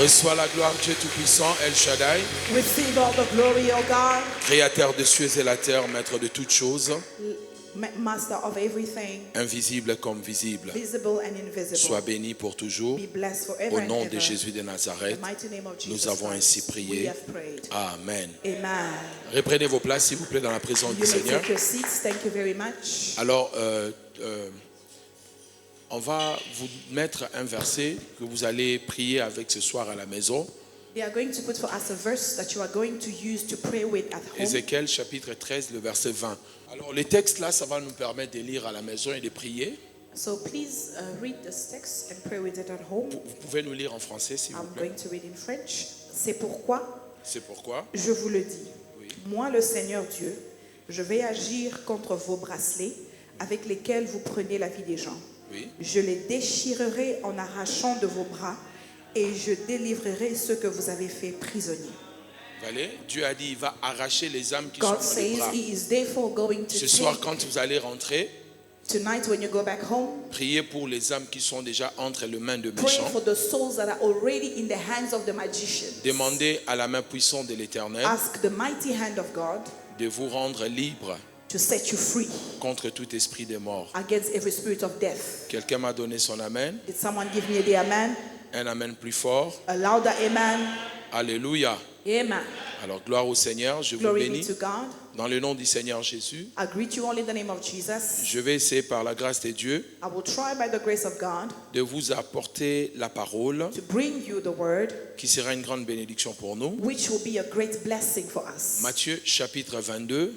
Reçois la gloire, Dieu Tout-Puissant, El Shaddai, Receive all the glory, O God, Créateur des cieux et la terre, Maître de toutes choses, Master of everything, invisible comme visible. visible and invisible. Sois béni pour toujours. Be blessed forever Au and nom ever. de Jésus de In Nazareth, the mighty name of Jesus nous avons Christ, ainsi we prié. have prayed. Amen. Amen. Reprenez vos places, s'il vous plaît, dans la présence You du may Seigneur. take your seats. Thank you very much. Alors, on va vous mettre un verset que vous allez prier avec ce soir à la maison. We are going to put for us a verse that you are going to use to pray with at home. Ézéchiel chapitre 13, le verset 20. Alors, les textes là, ça va nous permettre de lire à la maison et de prier. So please read this text and pray with it at home. Vous pouvez nous lire en français, s'il vous I'm plaît. going to read in French. C'est pourquoi C'est pourquoi. je vous le dis. Oui. Moi, le Seigneur Dieu, je vais agir contre vos bracelets avec lesquels vous prenez la vie des gens. Oui. Je les déchirerai en arrachant de vos bras et je délivrerai ceux que vous avez fait prisonniers. Allez, Dieu a dit, il va arracher les âmes qui God sont dans les says bras. He is therefore going to Ce soir, take, quand vous allez rentrer, tonight when you go back home, priez pour les âmes qui sont déjà entre les mains de pray méchants. for the souls that are already in the hands of the magicians. Demandez à la main puissante de l'Éternel Ask the mighty hand of God de vous rendre libre to set you free contre tout esprit de mort. against every spirit of death. Quelqu'un m'a donné son amen. Did someone give me the amen? Un amen plus fort. A louder amen. Alléluia. Amen. Alors, gloire au Seigneur, je vous Glory be bénis. to God. Dans le nom du Seigneur Jésus, I greet you all in the name of Jesus. je vais essayer par la grâce de Dieu I will try by the grace of God de vous apporter la parole to bring you the word, qui sera une grande bénédiction pour nous. which will be a great blessing for us. Matthieu chapitre 22,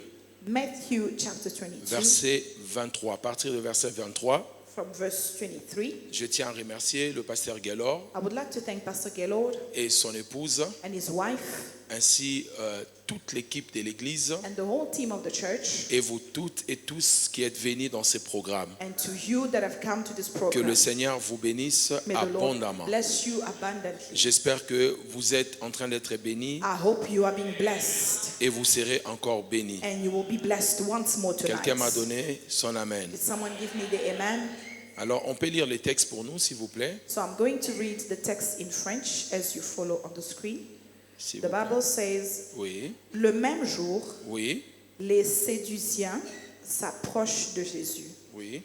Matthew chapter 22, verset 23. À partir du verset 23, from verse 23. je tiens à remercier le pasteur Gaylor I would like to thank Pastor Gaylord et son épouse, and his wife ainsi toute l'équipe de l'église and the whole team of the church, et vous toutes et tous qui êtes venus dans ces programmes. and to you that have come to this Que program. le Seigneur vous bénisse May the Lord abondamment. bless you abundantly. J'espère que vous êtes en train d'être bénis I hope you are being blessed et vous serez encore bénis. and you will be blessed once more tonight. Quelqu'un m'a donné son amen. Did someone give me the amen? Alors, on peut lire les textes pour nous, s'il vous plaît. So I'm going to read the text in French as you follow on the screen. S'il The vous plaît. Bible says, Oui, le même jour, oui, les Séduciens s'approchent de Jésus. oui.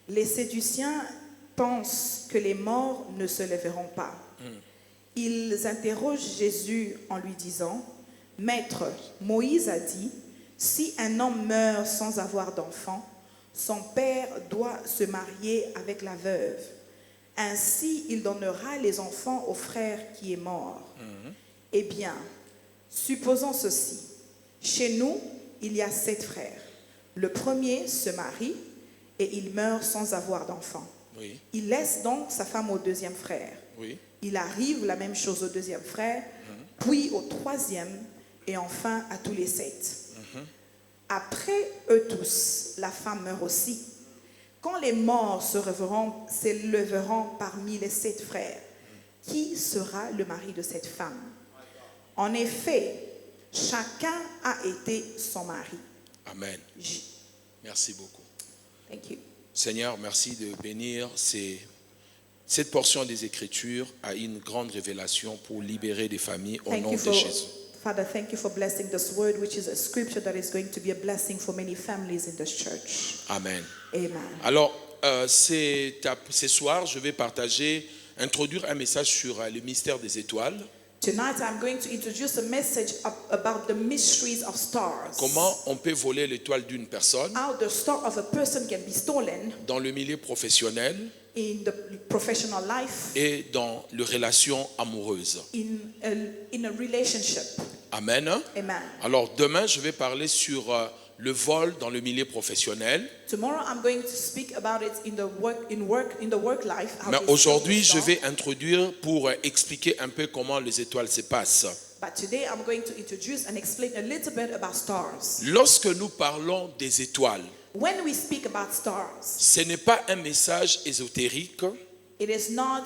Les Séduciens pensent que les morts ne se lèveront pas. Ils interrogent Jésus en lui disant, Maître, Moïse a dit, si un homme meurt sans avoir d'enfant, son père doit se marier avec la veuve. Ainsi, il donnera les enfants au frère qui est mort. Eh bien, supposons ceci. Chez nous, il y a 7 frères. Le premier se marie et il meurt sans avoir d'enfant. Oui, Il laisse donc sa femme au deuxième frère. oui, Il arrive la même chose au deuxième frère, puis au troisième et enfin à tous les 7. Après eux tous, la femme meurt aussi. Quand les morts s'élèveront parmi les 7 frères, qui sera le mari de cette femme? En effet, chacun a été son mari. amen. Merci beaucoup. Thank you. Seigneur, merci de bénir cette portion des Écritures à une grande révélation pour libérer des familles au Thank nom you de for, Jésus. Father, thank you for blessing this word, which is a scripture that is going to be a blessing for many families in this church. Amen. Amen. Alors, ce soir, je vais introduire un message sur le mystère des étoiles. Tonight I'm going to introduce a message about the mysteries of stars. Comment on peut voler l'étoile d'une personne How the star of a person can be stolen dans le milieu professionnel in the professional life, et dans les relations amoureuses. in a relationship. Amen. Amen. Alors, demain, je vais parler sur le vol dans le milieu professionnel. Tomorrow I'm going to speak about it in the work life. how Mais they aujourd'hui, see je the vais star. introduire pour expliquer un peu comment les étoiles se passent. But today I'm going to introduce and explain a little bit about stars. Lorsque nous parlons des étoiles, When we speak about stars, ce n'est pas un message ésotérique, it is not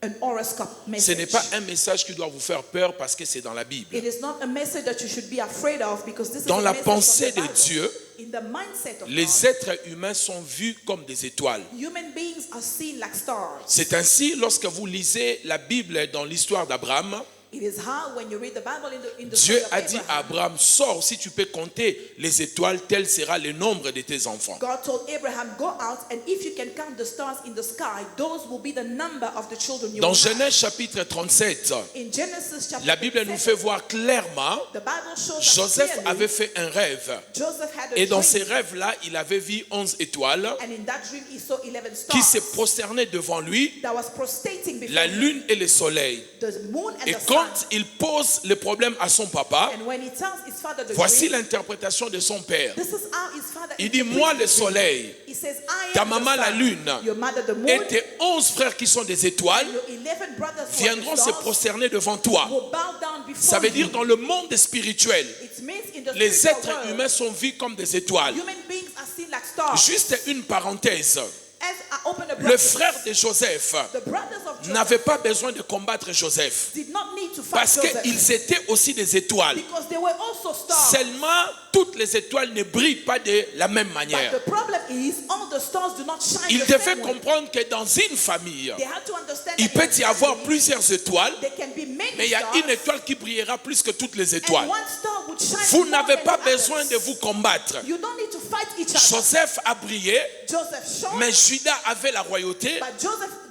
an horoscope ce message. n'est pas un message qui doit vous faire peur parce que c'est dans la Bible. It is not a message that you should be afraid of because this Dans is a la message pensée of the de Bible. Dieu, In the mindset of les God, êtres humains sont vus comme des étoiles. human beings are seen like stars. C'est ainsi lorsque vous lisez la Bible dans l'histoire d'Abraham. It is how when you read the Bible in the Dieu story of a dit à Abraham, Abraham, sors, si tu peux compter les étoiles, tel sera le nombre de tes enfants. God told Abraham, go out, and if you can count the stars in the sky, those will be the number of the children you Dans will have. Genèse chapitre 37, In Genesis chapter la Bible nous fait 37, voir clairement, the Bible shows Joseph us avait clearly, fait un rêve. Joseph had a Et dans dream, ces rêves-là, il avait vu 11 étoiles and in that dream he saw 11 qui se stars prosternaient devant lui, that was prostrating before la him, lune et le soleil. the moon and Et the quand sun. il pose le problème à son papa, And when he tells his father the voici dream, l'interprétation de son père. this is how his father Il dit, interprets moi the le dream. soleil, He says, I ta am maman the la sun, lune, your mother the moon, et tes 11 frères qui sont des étoiles your 11 brothers who are viendront the se stars prosterner devant toi. will bow down before Ça veut you. dire dans le monde spirituel, It means in the les spiritual êtres world, humains sont vus comme des étoiles. human beings are seen like stars. Juste une parenthèse. As I open the Le brackets, frère de Joseph the brothers of Joseph n'avait pas besoin de combattre Joseph did not need to fight parce Joseph qu'ils étaient aussi des étoiles. because they were also stars. Seulement, toutes les étoiles ne brillent pas de la même But manière. the problem is all the stars do not shine Il the devait same way. comprendre que dans une famille, They had to understand il that peut in y a avoir family, plusieurs étoiles, there can be many mais il y a stars, une étoile qui brillera plus que toutes les and étoiles. one star would shine Vous more n'avez than pas the besoin others. de vous combattre. You don't need to fight each other. Joseph a brillé, Joseph shone, mais Judas avait la royauté, but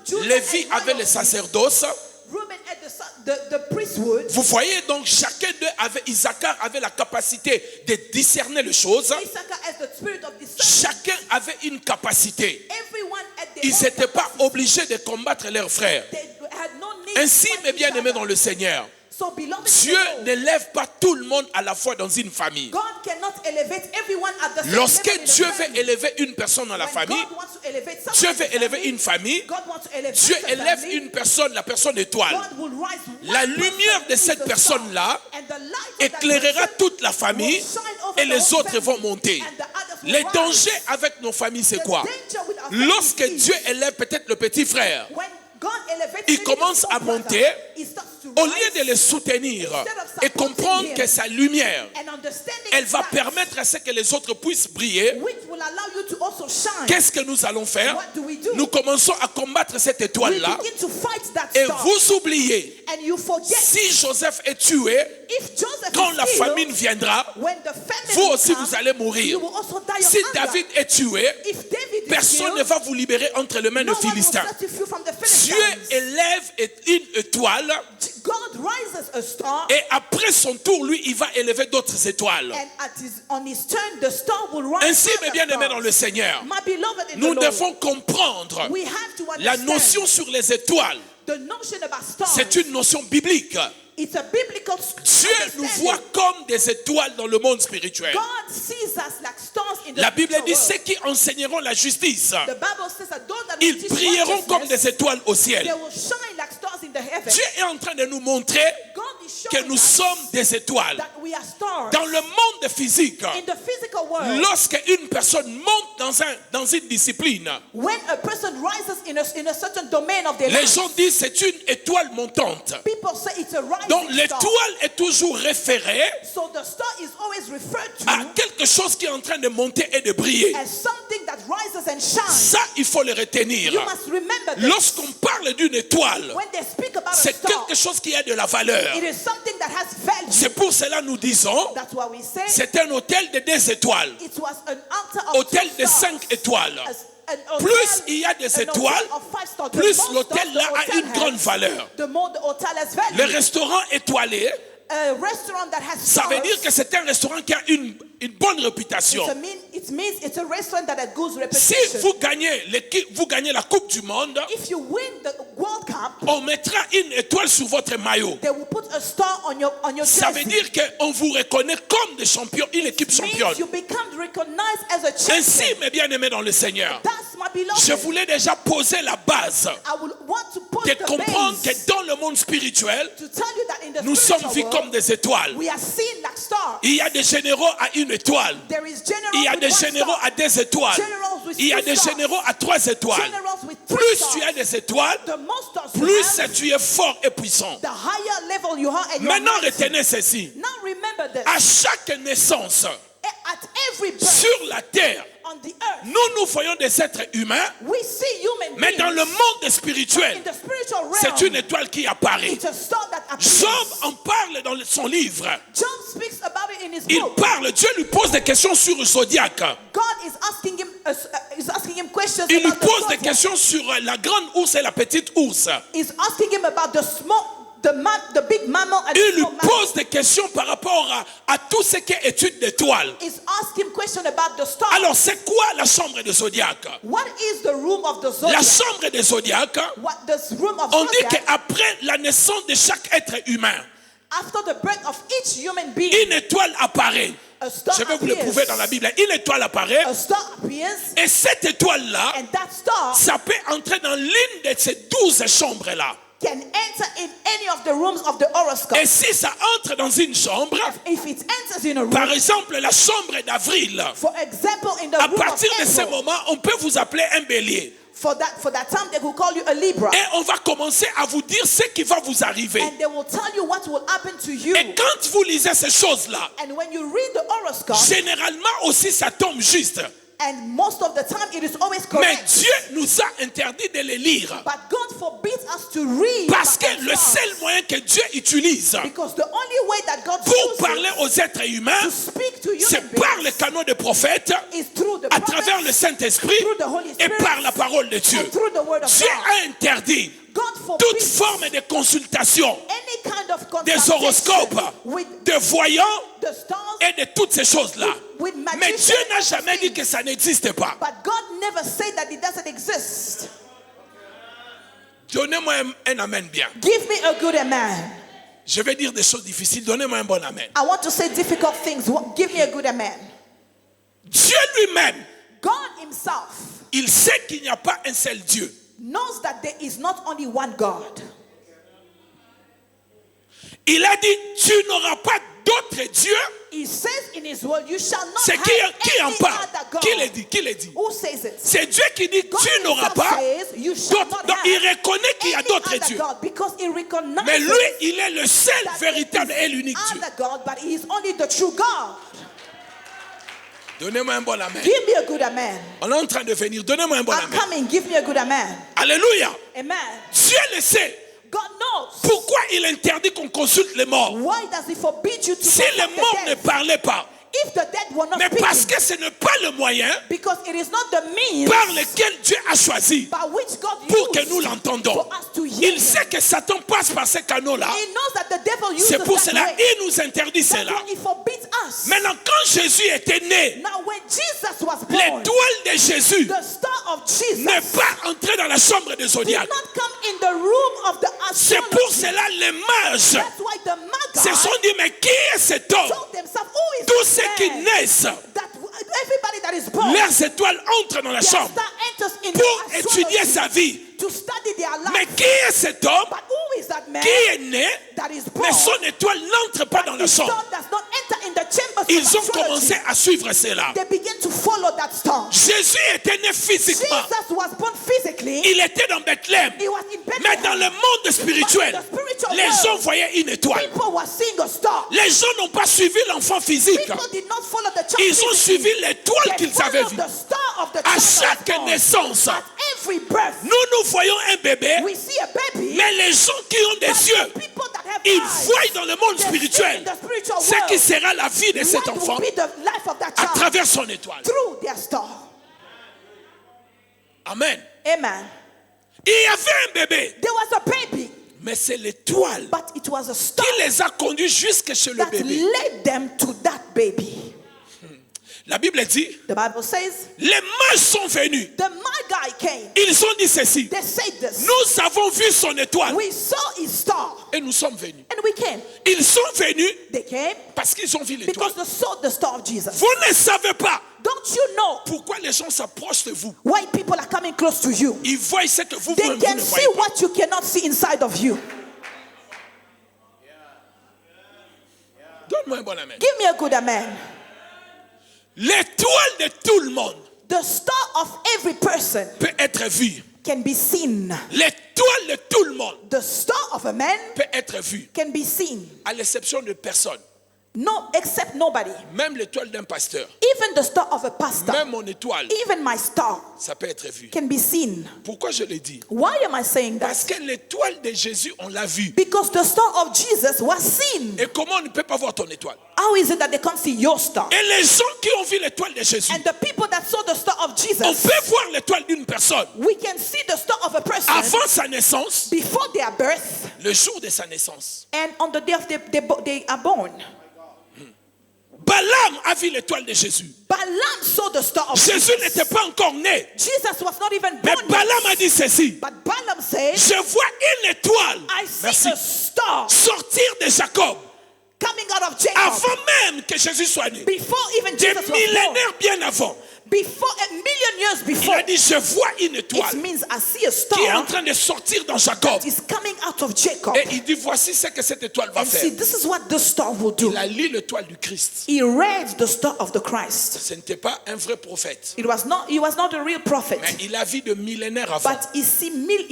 Judah Lévi had avait le royalty, sacerdoce. Reuben had the priesthood. Vous voyez donc, chacun d'eux avait, Isaacar avait la capacité de discerner les choses. Issachar has the spirit of discernment. Chacun avait une capacité. Everyone had their Ils own n'étaient pas capacity. obligés de combattre leurs frères. They had no need Ainsi, to fight mes each bien-aimés dans other. le Seigneur, So, beloved, Dieu n'élève pas tout le monde à la fois dans une famille. God cannot elevate everyone at the same Lorsque level in the Dieu family. veut élever une personne dans la When famille, God wants to elevate someone Dieu in veut the élever family, une famille, God wants to elevate Dieu the élève family, une personne, la personne étoile. God will rise one La person lumière de who is cette the personne-là star, and the light of that éclairera person toute la famille will shine over et the les whole autres family, vont monter. and the others will Les rise. dangers avec nos familles, c'est The quoi? danger with our family Lorsque is Dieu élève peut-être le petit frère, when God elevates il maybe commence the à small monter, brother, he starts to au rise, lieu de les soutenir et comprendre que sa lumière, and understanding elle va that, permettre à ce que les autres puissent briller, which will allow you to also shine. qu'est-ce que nous allons faire? What do we do? Nous commençons à combattre cette We étoile-là begin to fight that et star, vous oubliez, and you forget si Joseph est tué, if Joseph quand is la killed, famine viendra, when the famine vous will aussi come, vous allez mourir. you will also die of Si hunger. David est tué, If David is personne ne killed, va vous libérer entre les mains no de one will Philistins. set you free from the Dieu Philistines. élève une étoile God rises a star, et après son tour, lui, il va élever d'autres étoiles. and on his turn, the star will rise. Ainsi, mes other bien-aimés stars. dans le Seigneur, My beloved in nous the Lord, devons comprendre we have to la understand notion sur les étoiles. the notion about stars. C'est une notion biblique. It's a biblical Dieu nous understanding. voit comme des étoiles dans le monde spirituel. God sees us like stars in the La Bible spiritual dit world. ceux qui enseigneront la justice, The Bible says that those that will ils teach brilleront comme righteousness, des étoiles au ciel. they will shine like stars in the heavens. Dieu est en train de nous montrer God is que showing nous us sommes des étoiles. that we are stars. Dans le monde physique, In the physical world, lorsque une personne monte dans une discipline, when a person rises in a certain domain of their les life, gens disent c'est une étoile montante. people say it's a rising Donc star. l'étoile est toujours référée So the star is always referred to à quelque chose qui est en train de monter et de briller. as something that rises and shines. Ça, il faut le retenir. You must remember this. Lorsqu'on parle d'une étoile, When they speak about a c'est star, quelque chose qui a de la valeur. it is something that has value. C'est pour cela que nous disons, That's why we say c'est un hôtel de 2 étoiles, it was an altar of hôtel 2 de stars. 5 étoiles. An hotel- Plus il y a des an hotel étoiles, of 5 stars. The plus more l'hôtel stars là the a hotel une has, grande valeur. the more the hotel has value. Le restaurant étoilé, A restaurant that has ça veut stars, dire que c'est un restaurant qui a une bonne réputation. it means it's a restaurant that has good Si reputation. vous gagnez la Coupe du Monde, If you win the World Cup, on mettra une étoile sur votre maillot. they will put a star on your Ça veut jersey. dire qu'on vous reconnaît comme des champions, une équipe Means championne. you become recognized as a Ainsi, champion. mes bien-aimés dans le Seigneur, That's my beloved. je voulais déjà poser la base I will want to put de the comprendre base que dans le monde spirituel, to tell you that in the nous sommes spiritual vus world, comme des étoiles. we are seen like stars. Il y a des généraux à une étoile. There is generals Il y a with des one généraux star, à 2 étoiles. generals with Il y a 2 des stars, généraux à 3 étoiles. generals with 3 Plus stars. tu as des étoiles, The more stars you plus have, tu es fort et puissant. the higher level you are and you are Maintenant, mighty. retenez ceci. Now remember this. À chaque naissance At every birth sur la terre, on the earth, Nous voyons des êtres humains, We see human mais dans le beings. monde In spirituel, the spiritual c'est realm, une étoile qui apparaît. it's a star that Job appears. en parle dans son livre. Job speaks about it in his Il book. parle, Dieu lui pose des questions sur le zodiaque. God is asking him questions Il lui about the pose des zodiac. questions sur la grande ours et la petite ours. He's asking him about the big mammal and Il the lui small mammal. pose des questions par rapport à tout ce qui est étude d'étoiles. He's asking questions about the stars. Alors, c'est quoi la chambre des zodiaques? What is the room of the La zodiac? chambre des zodiaques, What the room of on dit zodiac? qu'après la naissance de chaque être humain, After the birth of each human being, une étoile apparaît. a star Je vais vous le appears. prouver dans la Bible. Une étoile apparaît. A star appears, Et cette étoile-là, and that star ça peut entrer dans l'une de ces 12 chambres-là. can enter in any of the rooms of the horoscope. Et si ça entre dans une chambre, If it enters in a room, par exemple la chambre d'avril, for example, in the à room of partir de ce April, moment, on peut vous appeler un bélier. for that time they will call you a Libra, Et on va commencer à vous dire ce qui va vous arriver. and they will tell you what will happen to you. Et quand vous lisez ces choses-là, And when you read the horoscope, généralement aussi ça tombe juste. and most of the time it is always Mais correct, Dieu nous a interdit de les lire. but God forbids us to read Parce que about le stars. seul moyen que Dieu utilise Because the only way that God pour uses parler aux êtres humains, to speak to human c'est par le beings canot des prophètes, is through the à prophets, travers le Saint-Esprit through the Holy et Spirit, par la parole de Dieu. and through the word of Dieu God. a interdit God toute forbids forme de consultation any kind of des consultation horoscopes, with de voyants the stars, et de toutes ces choses-là. with Mais magicians Dieu n'a and jamais dit things. que ça n'existe pas. But God never said that it doesn't exist. Donnez-moi un amen bien. Give me a good amen. Je vais dire des choses difficiles. Donnez-moi un bon amen. I want to say difficult things. Give me a good amen. Dieu lui-même, God himself il sait qu'il n'y a pas un seul Dieu. knows that there is not only one God. Il a dit, tu n'auras pas d'autre Dieu. He says in his word, you shall not C'est have qui en any parle? other God. Qui le dit? Qui le dit? Who says it? C'est Dieu qui dit, God tu n'auras himself pas says, you shall d'autre. not Donc have il reconnaît qu'il y a any d'autres other dieux. God, because he recognizes Mais lui, il est le seul that véritable there et is l'unique Dieu. other God, but he is only the true God. Donnez-moi un bon amen. Give me a good amen. On est en train de venir. Donnez-moi un bon I'm amen. coming. Give me a good amen. Alléluia. Amen. Dieu le sait. God knows. Pourquoi il interdit qu'on consulte les morts? Why does he forbid you to Si consult les the morts ne dead? parlaient pas, If the dead were not mais parce speaking, que ce n'est pas le moyen because it is not the means par lequel Dieu a choisi by which God pour que used nous l'entendons. for us to hear Il sait que Satan passe par ces canaux-là. He knows that the devil uses C'est pour that cela way. il nous interdit That's cela. why he forbids us. Maintenant, quand Jésus était né, Now when Jesus was born, l'étoile de Jésus the star of Jesus n'est pas entrée dans la chambre des did zodiaques. not come in the room of the C'est astrology. pour cela les mages That's why the Magi se sont dit, mais qui est cet homme? told themselves, who is Tous this ceux qui man naissent, that everybody that is born, leurs étoiles entrent dans la their chambre star enters in pour the étudier astrology sa vie. to study their life. Mais qui est cet homme But who is that man qui est né, that is born? mais son étoile n'entre pas dans la His chambre? star does not enter in the chambers Ils of ont astrology. commencé à suivre cela. They begin to follow that star. Jésus était né physiquement. Jesus was born physically. Il était dans Bethléem. He was in Mais dans Bethlehem. le monde spirituel, But in the spiritual les world, gens voyaient une étoile. People were seeing a star. Les gens n'ont pas suivi l'enfant physique. People did not follow the child Ils ont physically. suivi l'étoile They qu'ils avaient followed vue. the star of the À child that chaque was born. naissance, At every birth, nous voyons un bébé, we see a baby. mais les gens qui ont But des the yeux, people that have ils eyes, voient dans le monde they see spirituel in the spiritual ce qui world sera la vie de cet what enfant will be the life of that à child travers son étoile. through their star. Amen. Amen. Il y avait un bébé, There was a baby, mais c'est l'étoile but it was a star qui les a conduits jusque chez le that bébé. led them to that baby. La Bible dit, The Bible says les mages sont venus. the Magi came. Ils ont dit ceci, They said this. nous avons vu son étoile We saw his star et nous sommes venus. and we came. Ils sont venus They came parce qu'ils ont vu l'étoile. because they saw the star of Jesus. Vous ne savez pas Don't you know pourquoi les gens s'approchent de vous. why people are coming close to you? Ils voient ce que vous, They vous can ne see voyez pas. what you cannot see inside of you. Donne-moi un bon amen. Give me a good amen. L'étoile de tout le monde The star of every person peut être vue. can be seen. L'étoile de tout le monde The star of a man peut être vue, can be seen, à l'exception de personne. No, except nobody. Même l'étoile d'un pasteur, Even the star of a pastor, même mon étoile, even my star ça peut être vu. can be seen. Pourquoi je le dis? Why am I saying Parce that? que l'étoile de Jésus, on l'a vue. Because the star of Jesus was seen. Et comment on ne peut pas voir ton étoile? How is it that they can't see your star? Et les gens qui ont vu l'étoile de Jésus, And the people that saw the star of on Jesus, peut voir l'étoile d'une personne we can see the star of a person avant sa naissance, before their birth le jour de sa naissance. and on the day of they are born. Balaam a vu l'étoile de Jésus. Balaam saw the star of Jésus Jesus. n'était pas encore né. Jesus was not even Mais born Balaam yet. a dit ceci. But Balaam said, Je vois une étoile I see merci, a star sortir de Jacob coming out of Jacob avant même que Jésus soit né. before even Des Jesus was born. millénaires bien avant. Before a million years Il before. a dit, je vois une It étoile means I see a qui est en star train de sortir dans Jacob. that is coming out of Jacob. Et il dit, voici ce que cette étoile va And faire. see, this is what the star will do. Il a lu l'étoile du Christ. He read the star of the Christ. Ce n'était pas un vrai prophète. He was not a real prophet. Mais il a vu de millénaires avant. But he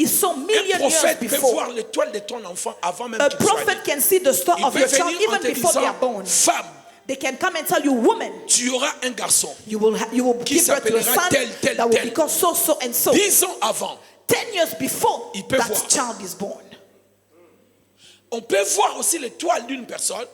saw Un million years prophète peut before. voir l'étoile de ton enfant avant même A qu'il soit né. prophet can see the star Il of peut your child venir en even te before they are disant, born. femme, They can come and tell you, woman, tu auras un garçon. you will Qui give birth to a s'appellera son tel, tel, that will tel. become so, so, and so. 10 ans avant, 10 years before Il peut that voir. child is born. on peut voir aussi l'étoile d'une personne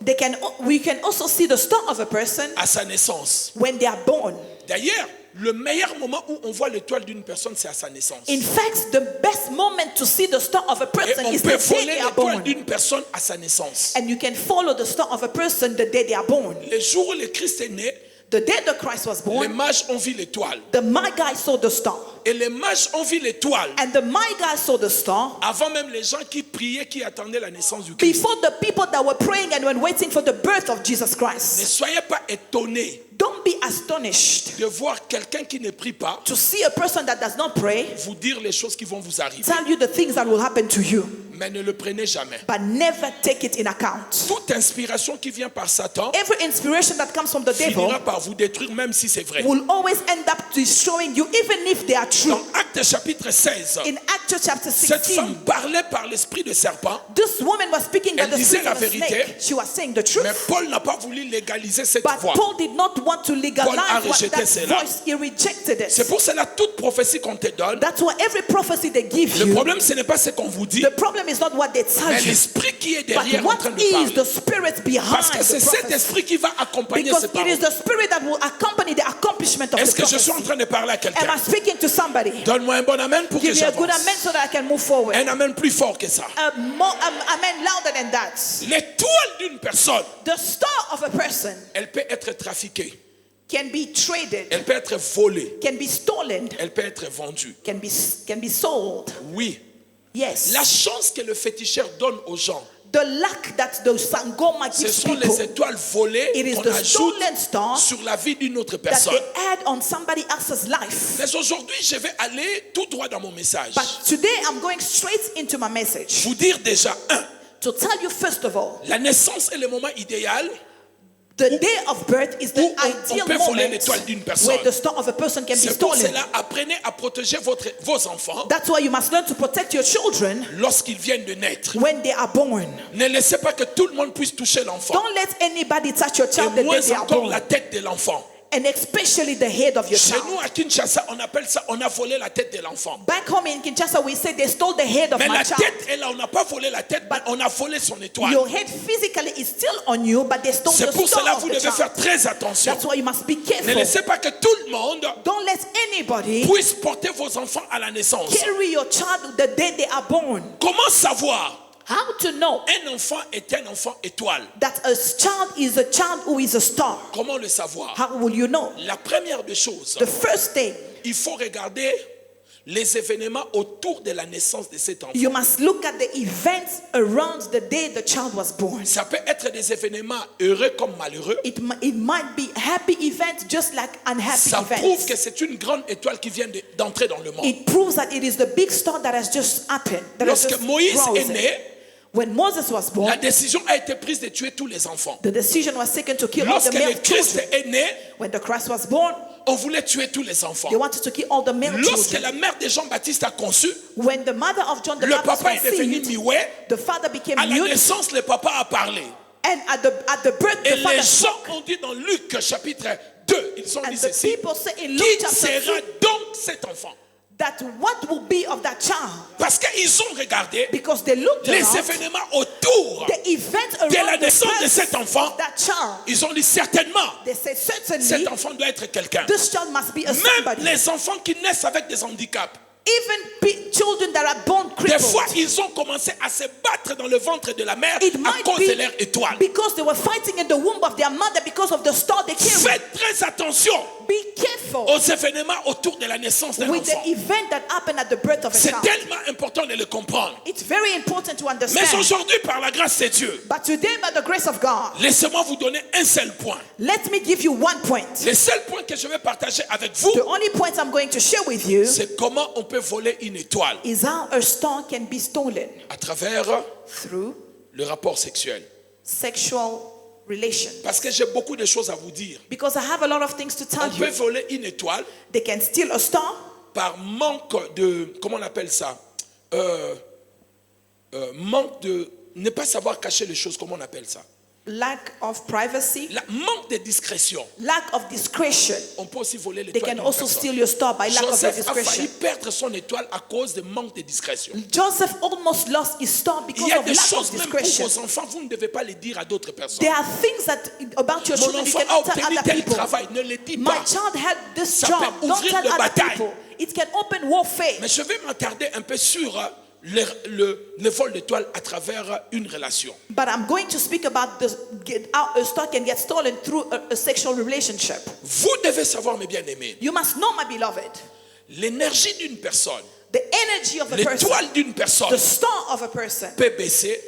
We can also see the star of a person à sa naissance. when they are born. D'ailleurs, le meilleur moment où on voit l'étoile d'une personne, c'est à sa naissance. In fact, the best moment to see the star of a Et person on is peut the day voler they are l'étoile born. d'une personne à sa naissance. And you can follow the star of a person the day they are born. Le jour où le Christ est né, The day the Christ was les born, mages ont vu l'étoile. the Magi saw the star. Et les mages ont vu l'étoile And the Magi saw the star avant même les gens qui priaient, qui attendaient la naissance du Christ. before the people that were praying and were waiting for the birth of Jesus Ne Christ. soyez pas étonnés Don't be astonished de voir quelqu'un qui ne prie pas to see a person that does not pray vous dire les choses qui vont vous arriver. tell you the things that will happen to you, Mais ne le prenez jamais. but never take it in account. Toute inspiration qui vient par Satan Every inspiration that comes from the devil finira par vous détruire, même si c'est vrai. will always end up destroying you, even if they are true. Dans Actes chapitre 16, In Acts chapter cette 16, femme parlait par l'esprit de serpent, this woman was speaking by Elle the disait spirit la of a vérité, snake. She was saying the truth. mais Paul n'a pas voulu légaliser cette But voix. Paul did not want to Paul a legalize rejeté that cela. voice. He rejected C'est it. pour cela toute prophétie qu'on te donne, That's why every prophecy they give le you, problème ce n'est pas ce qu'on vous dit, the problem is not what they tell mais you, l'esprit qui est but derrière en what train de is parler. the spirit Parce behind que c'est the cet prophecy. esprit qui va accompagner Because ces it is paroles. the spirit that will accompany the accomplishment of Est-ce the que je suis en prophecy. train de parler à Am quelqu'un? I speaking to somebody? Donne-moi un bon amen pour que Give me a good j'avance. amen so that I can move forward. Un amen plus fort que ça. Amen louder than that. L'étoile d'une personne, The star of a person elle peut être trafiquée, can be traded, elle peut être volée, can be stolen, elle peut être vendue. can be sold. Oui. Yes. La chance que le féticheur donne aux gens, The luck that the Sangoma ce gives sont people, les étoiles volées it is qu'on the ajoute stolen star sur la vie d'une autre that personne. they add on somebody else's life. Mais aujourd'hui, je vais aller tout droit dans mon message. But today I'm going straight into my message Vous dire déjà, to tell you first of all, la naissance est le moment idéal the day of birth is the Où on ideal peut voler moment l'étoile d'une personne. where the star of a person can be C'est pour stolen. cela, apprenez à protéger vos enfants That's why you must learn to protect your children lorsqu'ils viennent de naître. when they are born. Ne laissez pas que tout le monde puisse toucher l'enfant. Don't let anybody touch your Et child the day moins they are encore born. la tête de l'enfant. And especially the head of your Chez nous child. à Kinshasa, on appelle ça, on a volé la tête de l'enfant. Back home in Kinshasa, we say they stole the head of Mais my la child. tête est là, on n'a pas volé la tête, mais on a volé son étoile. Your head physically is still on you, but they stole C'est the pour cela star que vous of the devez faire child. très attention. That's why you must be Ne careful. laissez pas que tout le monde Don't let anybody puisse porter vos enfants à la naissance. carry your child the day they are born. Comment savoir? How to know Un enfant est un enfant étoile. that a child is a child who is a star? Comment le savoir? How will you know? La première des choses, The first thing, il faut regarder les événements autour de la naissance de cet enfant. you must look at the events around the day the child was born. Ça peut être des événements heureux comme malheureux. It might be happy events just like unhappy Ça prouve events. que c'est une grande étoile qui vient d'entrer dans le monde. It proves that it is the big star that has just happened. That has Lorsque just Moïse est risen. né, When Moses was born, la décision a été prise de tuer tous les enfants. the decision was taken to kill all the Lorsque male le Christ children. est né, When the Christ was born, on voulait tuer tous les enfants. they wanted to kill all the male Lorsque children. la mère de Jean-Baptiste a conçu, When the mother of John the le Baptist papa est devenu conceived, muet. the father became À la mute. naissance, le papa a parlé. And at the birth, Et the les father gens spoke. ont dit dans Luc chapitre 2, ils ont dit And the ceci, people say in Luke qui chapter sera 2 donc cet enfant? that what will be of that child? Parce qu'ils ont regardé Because they looked les around événements autour the event de la around the naissance de birth cet enfant. of that child. Ils ont dit certainement, They said cet certainly enfant doit être quelqu'un. this child must be a Même somebody. les enfants qui naissent avec des handicaps, Even children that are born des fois crippled. ils ont commencé à se battre dans le ventre de la mère It à might cause de be leur étoile. because they were fighting in the womb of their mother because of the star they carried. Faites très attention Be careful aux événements autour de la naissance d'un with enfant. the event that happened at the birth of a C'est child. tellement important de le comprendre. It's very important to Mais understand. aujourd'hui, par la grâce de Dieu, But today, by the grace of God, laissez-moi vous donner un seul point. let me give you one point. Le seul point que je vais partager avec vous, The only point I'm going to share with you c'est comment on peut voler une étoile is how a star can be stolen à travers through le rapport sexuel. sexual relation. Parce que j'ai beaucoup de choses à vous dire. Because I have a lot of things to tell On peut you. voler une étoile They can steal a star par manque de, comment on appelle ça, manque de ne pas savoir cacher les choses, comment on appelle ça, lack of privacy, manque de discrétion. lack of discretion. On peut aussi voler They l'étoile can d'une also personne. steal your star by lack of your Joseph a failli discretion. perdre son étoile à cause de manque de discrétion. Joseph almost lost his star Il because y a of des lack of choses même pour discretion. vos enfants, vous ne devez pas les dire à d'autres personnes. There are things that about your Mon children you enfant a cannot tell obtenu other tel people. travail, ne le dis My pas. child had this Ça job. peut Don't ouvrir tell des other batailles. people. It can open warfare. Mais je vais m'attarder un peu sur le vol d'étoile à travers une relation. But I'm going to speak about how a star can get stolen through a sexual relationship. Vous devez savoir, mes bien-aimés, You must know, my beloved, l'énergie d'une personne, the energy of a person, l'étoile d'une personne the star of a person peut baisser,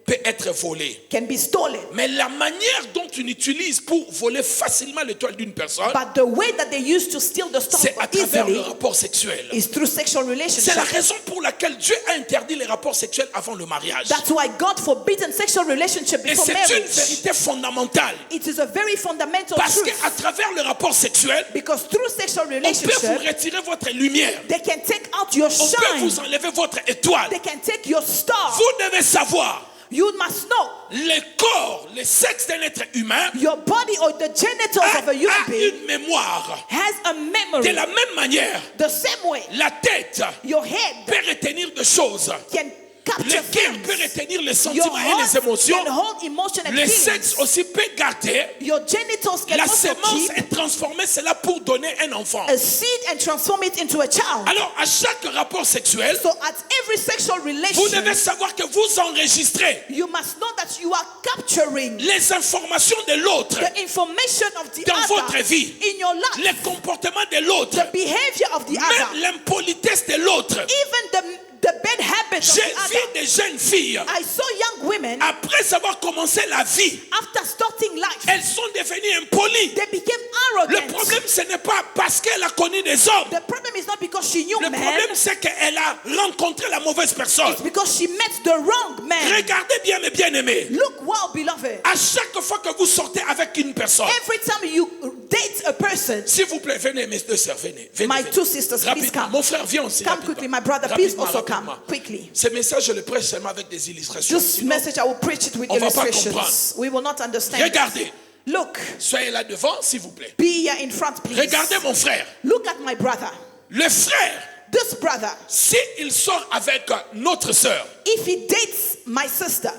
peut être volée. can be stolen. Mais la manière dont on utilise pour voler facilement l'étoile d'une personne, But the way that they use to steal the star c'est à travers le easily rapport sexuel. is through sexual C'est relationship. la raison pour laquelle Dieu a interdit les rapports sexuels avant le mariage. That's why God forbidden sexual relationship Et before c'est une marriage. vérité fondamentale. It is a very fundamental Parce truth. qu'à travers le rapport sexuel, Because through sexual on peut vous relationship, retirer votre lumière. they can take out your On peut shine. vous enlever votre étoile. They can take your star. Vous devez savoir, You must know le corps, le sexe d'un être humain your body or the genitals of a human a being une mémoire. has a De memory. la même manière, The same way la tête your head peut retenir des choses. can Le capture cœur peut things. retenir les Your sentiments et heart les émotions. can hold emotion and Le sexe feelings. aussi peut garder. Your genitals can La also semence keep est transformée, c'est là pour donner un enfant. a seed and transform it into a child. Alors, à chaque rapport sexuel, So at every sexual vous relation, devez savoir que vous enregistrez you must know that you are capturing les informations de l'autre the information of the dans votre other vie, in your life, les comportements de l'autre, the behavior of the même other, l'impolitesse de l'autre. even the bad habits of J'ai the vu other. des jeunes filles, I saw young women, après avoir commencé la vie, after starting life, elles sont devenues impolies. they became Le arrogant. problème, ce n'est pas parce qu'elle a connu des hommes. The problem is not because she knew Le men, problème, c'est qu'elle a rencontré la mauvaise personne. it's because she met the wrong man. Regardez bien, mes bien-aimés. Look, wow, beloved. À chaque fois que vous sortez avec une personne, Every time you date a person, s'il vous plaît, venez, mes deux sœurs, venez. venez, my venez. two sisters, please Rapidement. come. Mon frère, viens aussi. Come rapidement. quickly, my brother, please Rapidement, also come rapidement. quickly. Ce message, je le prêche seulement avec des illustrations. This Sinon, message, I will preach it with on va pas illustrations. comprendre. We will not understand. regardez. Look, Soyez là devant, s'il vous plaît. be here in front, please. Regardez mon frère. Look at my brother. Le frère, This brother, s'il sort avec notre sœur, if he dates my sister,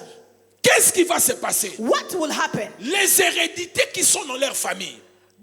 qu'est-ce qui va se passer? what will happen? Les hérédités qui sont dans leur famille,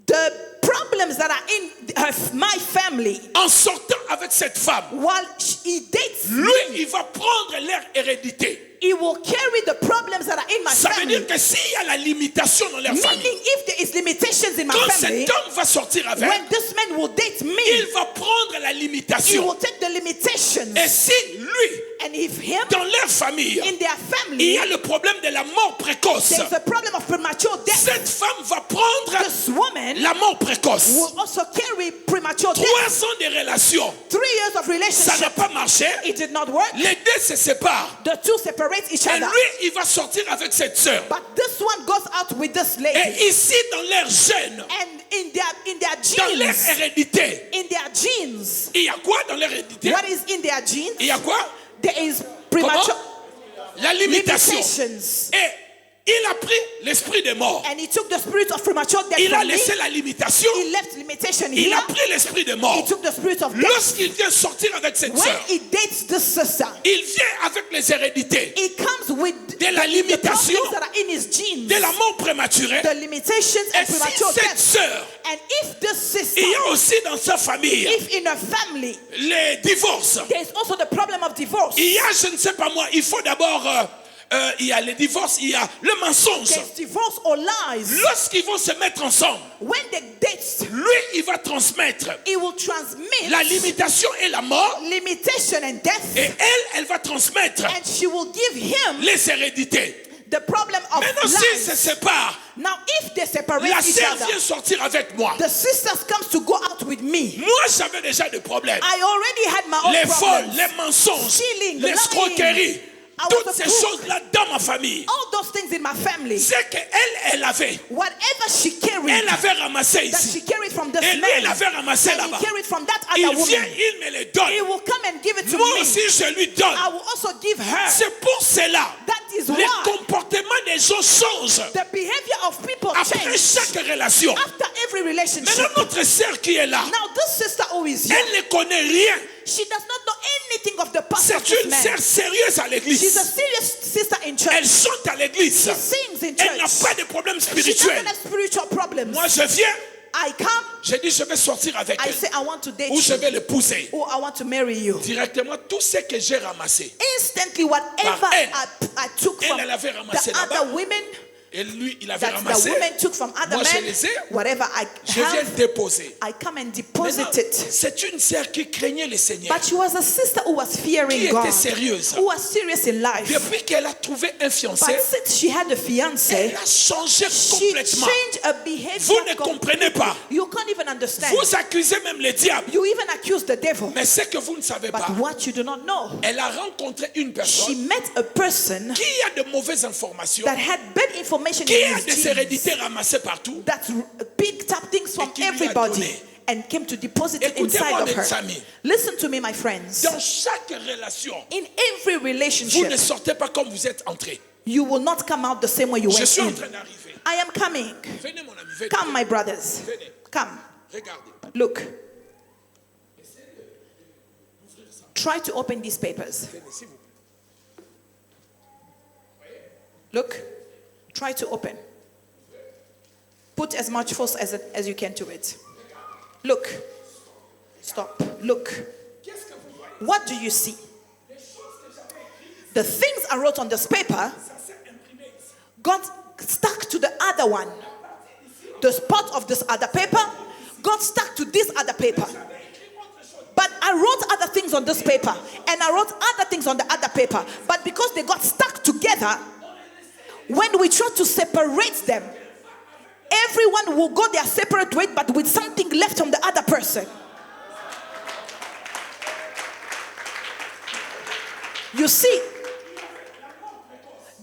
The problems that are in my family, en sortant avec cette femme, while he dates lui, me, il va prendre leur hérédité. he will carry the problems that are in my Ça veut family. dire que s'il y a la limitation dans leur Meaning, famille, if there is limitations in my quand family, cet homme va sortir avec, when this man will date il me, va prendre la he limitation. will take the limitations. Et si lui, And if him, dans leur famille, in their il family, y a le problème de la mort précoce, there's a problem of premature death, cette femme va prendre this woman la mort précoce. will also carry premature 3 death. ans de relation, 3 years of ça n'a relationship, pas marché. it did not work. Les deux se séparent. The two separate each Et other. lui, il va sortir avec cette sœur. But this one goes out with this lady. Et ici, dans leur gène, And in their dans leur genes, hérédité, in their genes, il y a quoi dans leur hérédité? what is in their genes? Il y a quoi? There is premature La limitation. limitations. Et Il a pris l'esprit de mort. and he took the spirit of premature death Il a from me. laissé la limitation. He left limitation Il here. a pris l'esprit de He mort. took the spirit of death. Lorsqu'il vient sortir avec cette When sœur, he dates this sister, il vient avec les hérédités he comes with de la the limitation, problems that are in his genes, de la mort prématurée. the limitations Et and si premature cette death. sœur, And if this sister, il y a aussi dans sa famille if in a family, les divorces. there is also the problem of divorce. Il y a, je ne sais pas moi, il faut d'abord, il y a les divorces, il y a le mensonge. There's divorce or lies. Lorsqu'ils vont se mettre ensemble, When they date, lui, il va transmettre it will transmit la limitation et la mort. limitation and death, Et elle va transmettre and she will give him les hérédités. the problem of Maintenant, s'ils se lies. séparent, Now, if they separate la each sœur other, vient sortir avec moi. the sisters comes to go out with me. Moi, j'avais déjà des problèmes. I already had my own Les vols, problems. les mensonges, Stealing, l'escroquerie, I was toutes a ces crook. choses-là dans ma famille. All those things in my family, C'est qu'elle avait. whatever she carried, Elle avait ramassé that ici. she carried from this Et lui, man, il avait ramassé and là-bas. he carried from that Il other vient, woman, il me les donne. he will come and give it to Moi me. aussi, je lui donne. I will also give her. C'est pour cela. That is Les why comportements des gens changent the behavior of people après change chaque relation. after every relationship. Maintenant, notre sœur qui est là, Now, this sister who is here, elle ne connaît rien. she does not know anything of the past of C'est this une man. sœur sérieuse à She's a l'église. serious sister in church. Elle chante à l'église. She sings in Elle n'a church. pas de problème She spirituel. doesn't have spiritual problems. Moi, je viens, I come, je dis, je vais sortir avec I elle. say, I want to date Ou je you. vais l'épouser. Oh, I want to marry you. Directement, tout ce que j'ai ramassé. Instantly, whatever Par elle. I took from Elle avait ramassé the là-bas. other women, Et lui, il avait that the ramassé. women took from other Moi, je men, les ai. whatever I Je viens have, déposer. I come and deposit Maintenant, it. c'est une sœur qui craignait le Seigneur. But she was a sister who was Qui fearing était God, sérieuse. who was serious in life. Depuis qu'elle a trouvé un fiancé, But since she had a fiancé, elle a changé she complètement. changed her behavior. Vous ne comprenez pas. You can't even understand. Vous accusez même le diable. You even accuse the devil. Mais ce que vous ne savez pas, But what you do not know, elle a rencontré une she personne met a person qui a de mauvaises informations, that had bad information qui in a his des genes, hérédités ramassées partout. that picked up things from Et qui lui a everybody donné. and came to deposit it Écoutez-moi, inside of mes her. amis. Listen to me, my friends. Dans chaque relation, In every vous ne relationship, sortez pas comme vous êtes entré. you will not come out the same way you Je went suis en in. train d'arriver. I am coming. Venez mon ami, venez. Come, my brothers. Venez. Come. Regardez. Look. Try to open these papers. Venez, s'il vous plaît. Look. Try to open. Put as much force as you can to it. Look. Stop. Look. Qu'est-ce que vous voyez? What do you see? Les choses que j'avais écrites, The things I wrote on this paper ça s'est imprimé ici. got stuck to the other one. The spot of this other paper got stuck to this other paper. But I wrote other things on this paper, and I wrote other things on the other paper. But because they got stuck together, when we try to separate them, everyone will go their separate way, but with something left on the other person. You see,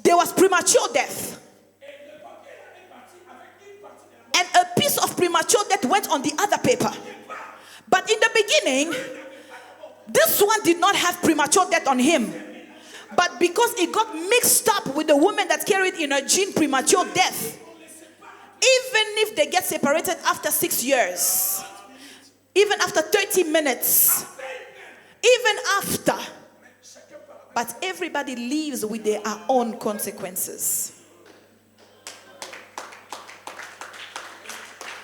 there was premature death. And a piece of premature death went on the other paper. But in the beginning, this one did not have premature death on him. But because it got mixed up with the woman that carried in her gene premature death, even if they get separated after 6 years, even after 30 minutes, even after, but everybody lives with their own consequences.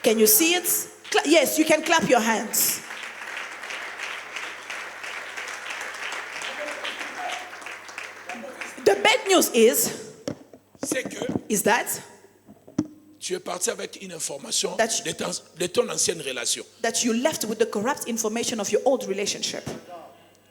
Can you see it? Yes, you can clap your hands. The bad news C'est que is that tu es parti avec une information That- de ton ancienne relation. you left with the corrupt information of your old relationship.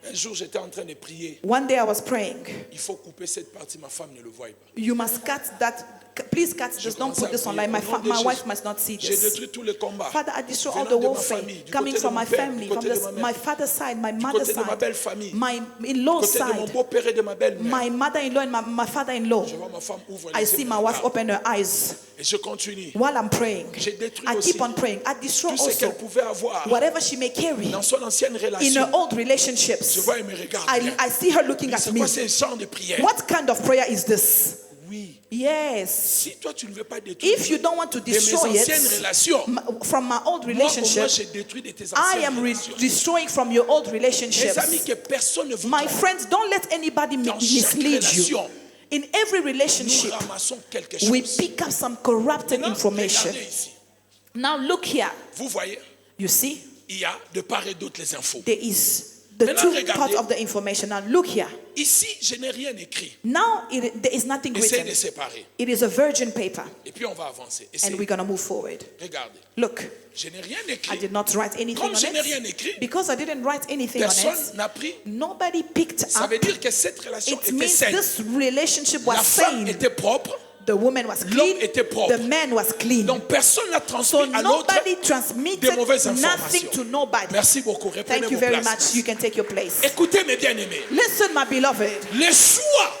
Un jour, j'étais en train de prier. One day I was praying. Il faut couper cette partie, ma femme ne le voit pas. You must cut that. Please cut this. Don't put this online. My wife must not see J'ai this. détruit tous les combats. Father, I destroy all Venant the de ma warfare famille, du coming côté from de my mon père, family, du from côté de ma mère, my father's side, my du mother's côté de ma side, belle famille, my du in-law's côté de mon side, beau-père et de ma belle-mère. my mother-in-law and my father-in-law. Je vois ma femme ouvre I les see yeux, my me wife regarde. open her eyes Et je continue. while I'm praying. J'ai détruit I aussi keep on praying. I destroy tout ce qu'elle also pouvait avoir whatever she may carry dans son ancienne in relation. her old Je relationships. vois, elle me regarde. I see her looking at C'est me. quoi ce genre de prière? What kind of prayer is this? Oui. Yes. Si toi tu ne veux pas détruire If you don't want to de mes destroy anciennes it relations, from my old moi au moins relationship, j'ai détruit de tes I anciennes am relations. destroying from your old Mes relationships. amis, que personne ne vous My trompe. friends, don't let anybody Dans chaque mislead you. relation, In every nous relationship, ramassons quelque chose. we pick up some corrupted Maintenant, information. regardez ici. Now look here. Vous voyez, You see, il y a de part et d'autre les infos. there is the Maintenant, two regardez. parts of the information. Now look here. Ici, je n'ai rien écrit. Now there is nothing Essayez written. de séparer. It is a virgin paper, Et puis on va avancer. and Essayez. we're gonna move forward. Regardez. Look, Je n'ai rien I écrit. did not write anything Comme on je n'ai rien it écrit, because I didn't write anything on personne it. n'a pris. Nobody picked Ça up. veut dire que cette relation It était means saine. this relationship was La femme sane. était propre. The woman was L'homme clean. était propre. The man was clean. Donc personne n'a So transmis à l'autre nobody des transmitted mauvaises nothing informations. to nobody. Merci beaucoup. Reprenez Thank you vos very places. much. You can take your place. Écoutez mes bien-aimés. Listen, my beloved. Les choix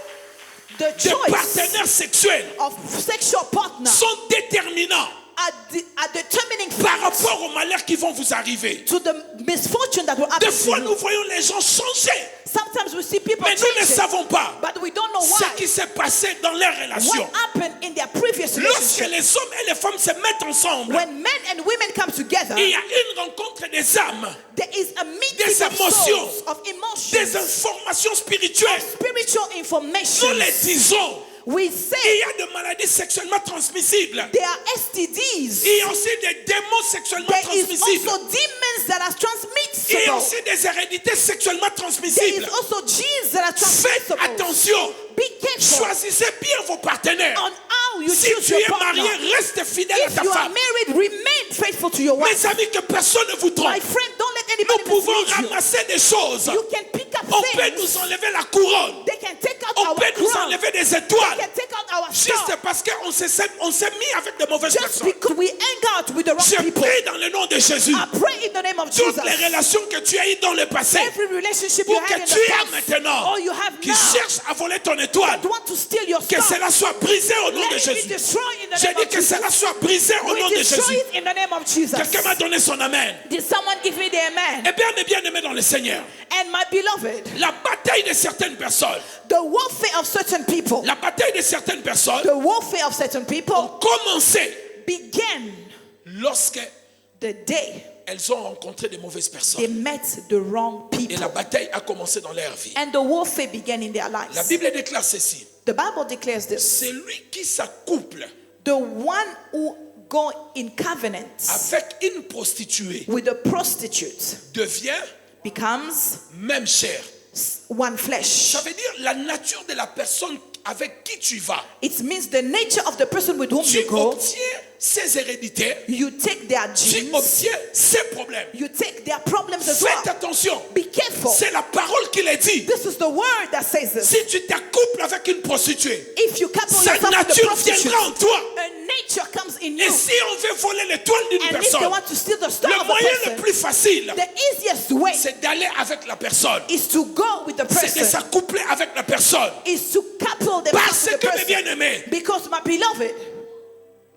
The des choice partenaires sexuels of sexual partner sont déterminants are determining par factors rapport aux malheurs qui vont vous arriver. to the misfortune that will happen Des fois, to nous you. voyons les gens changer, Sometimes we see people mais nous ne changing, savons pas but we don't know ce why. qui s'est passé dans leurs relations. What happened in their previous Lorsque relationship? les hommes et les femmes se mettent ensemble, When men and women come together, il y a une rencontre des âmes, there is a meeting des of émotions, souls, of des emotions, informations spirituelles. spiritual information. Nous les disons. We Il say y a des maladies sexuellement transmissibles. there are STDs. Il y a aussi des démons sexuellement There is transmissibles. also demons that are Il y a transmissible. aussi des hérédités sexuellement There is transmissibles. also genes that are Faites transmissible. attention. Be careful Choisissez bien vos partenaires. on how you Si choose tu your es partner. marié, reste fidèle à If ta you are femme. married, remain faithful to your wife. Mes amis, que personne ne vous My trompe. friend, don't let Nous anybody pouvons mislead you. ramasser des choses. You can pick up On peut things. nous enlever la couronne. They can take out On our peut nous crown. enlever des They étoiles. can take out our Juste star. parce qu'on s'est mis avec de mauvaises Just personnes. because we hang out with the wrong Je people. prie dans le nom de Jésus. I pray in the name of Toutes Jesus. les relations que tu as eues dans le passé, Every relationship you ou had que in tu the as past, maintenant, or you have qui now, cherchent à voler ton étoile, that want to steal your que star, cela soit brisé au nom let de it be Jésus. destroyed in the J'ai name dit of que Jesus. cela soit brisé au nom We de destroy Jésus. it in the name of Jesus. Quelqu'un m'a donné son amen. Did someone give me the amen? Eh bien, mes bien-aimés dans le Seigneur, And my beloved, la bataille de certaines personnes, the warfare of certain people, la bataille de certaines personnes the warfare of certain people commençait began lorsque the day elles ont rencontré de mauvaises they personnes. met the wrong Et people. la bataille a commencé dans leur vie. And the warfare began in their La lives. Bible déclare ceci. The Bible declares this. C'est lui qui s'accouple The one who go in covenant avec une prostituée with a prostitute devient becomes même chair. one flesh. Ça veut dire la nature de la personne avec qui tu vas. It means the nature of the person with whom Tu you go. obtiens ses hérédités, You take their tu genes. obtiens ses problèmes. You take their problems as Faites well. attention. Be careful. C'est la parole qui le dit. This is the word that says this. Si tu t'accouples avec une prostituée, If you couple sa yourself with a nature prostitute, viendra en toi. a nature comes in Et you. si on veut voler l'étoile d'une And if they personne, want to steal the star le of a moyen le person, plus facile, the easiest way c'est d'aller avec la personne. is to go with the C'est de person. s'accoupler avec la personne. Is to couple themselves Parce with the que, mes person. bien-aimés, Because my beloved,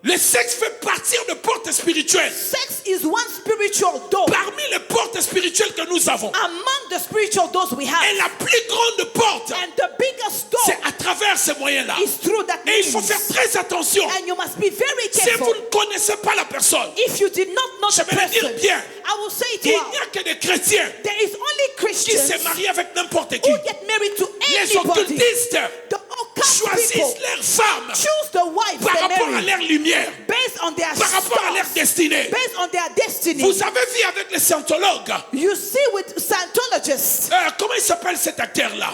le sexe fait partir de portes spirituelles. sex is one spiritual door. Parmi les portes spirituelles que nous avons, Among the spiritual doors we et have, la plus grande porte, and the biggest door c'est à travers ces moyens-là. is through that Et il faut means. faire très attention. And you must be very Si careful. vous ne connaissez pas la personne, If you did not know je the vais le dire person, bien, I will say it il well. n'y a que des chrétiens There is only qui Christians se marient avec n'importe qui. who get married to Les anybody. occultistes The occult choisissent people leurs femmes choose the wife par they rapport à marry leur lumière, based on their par rapport à leur stars, destinée. based on their destiny. Vous avez vu avec les scientologues, You see with Scientologists, comment il s'appelle cet acteur-là?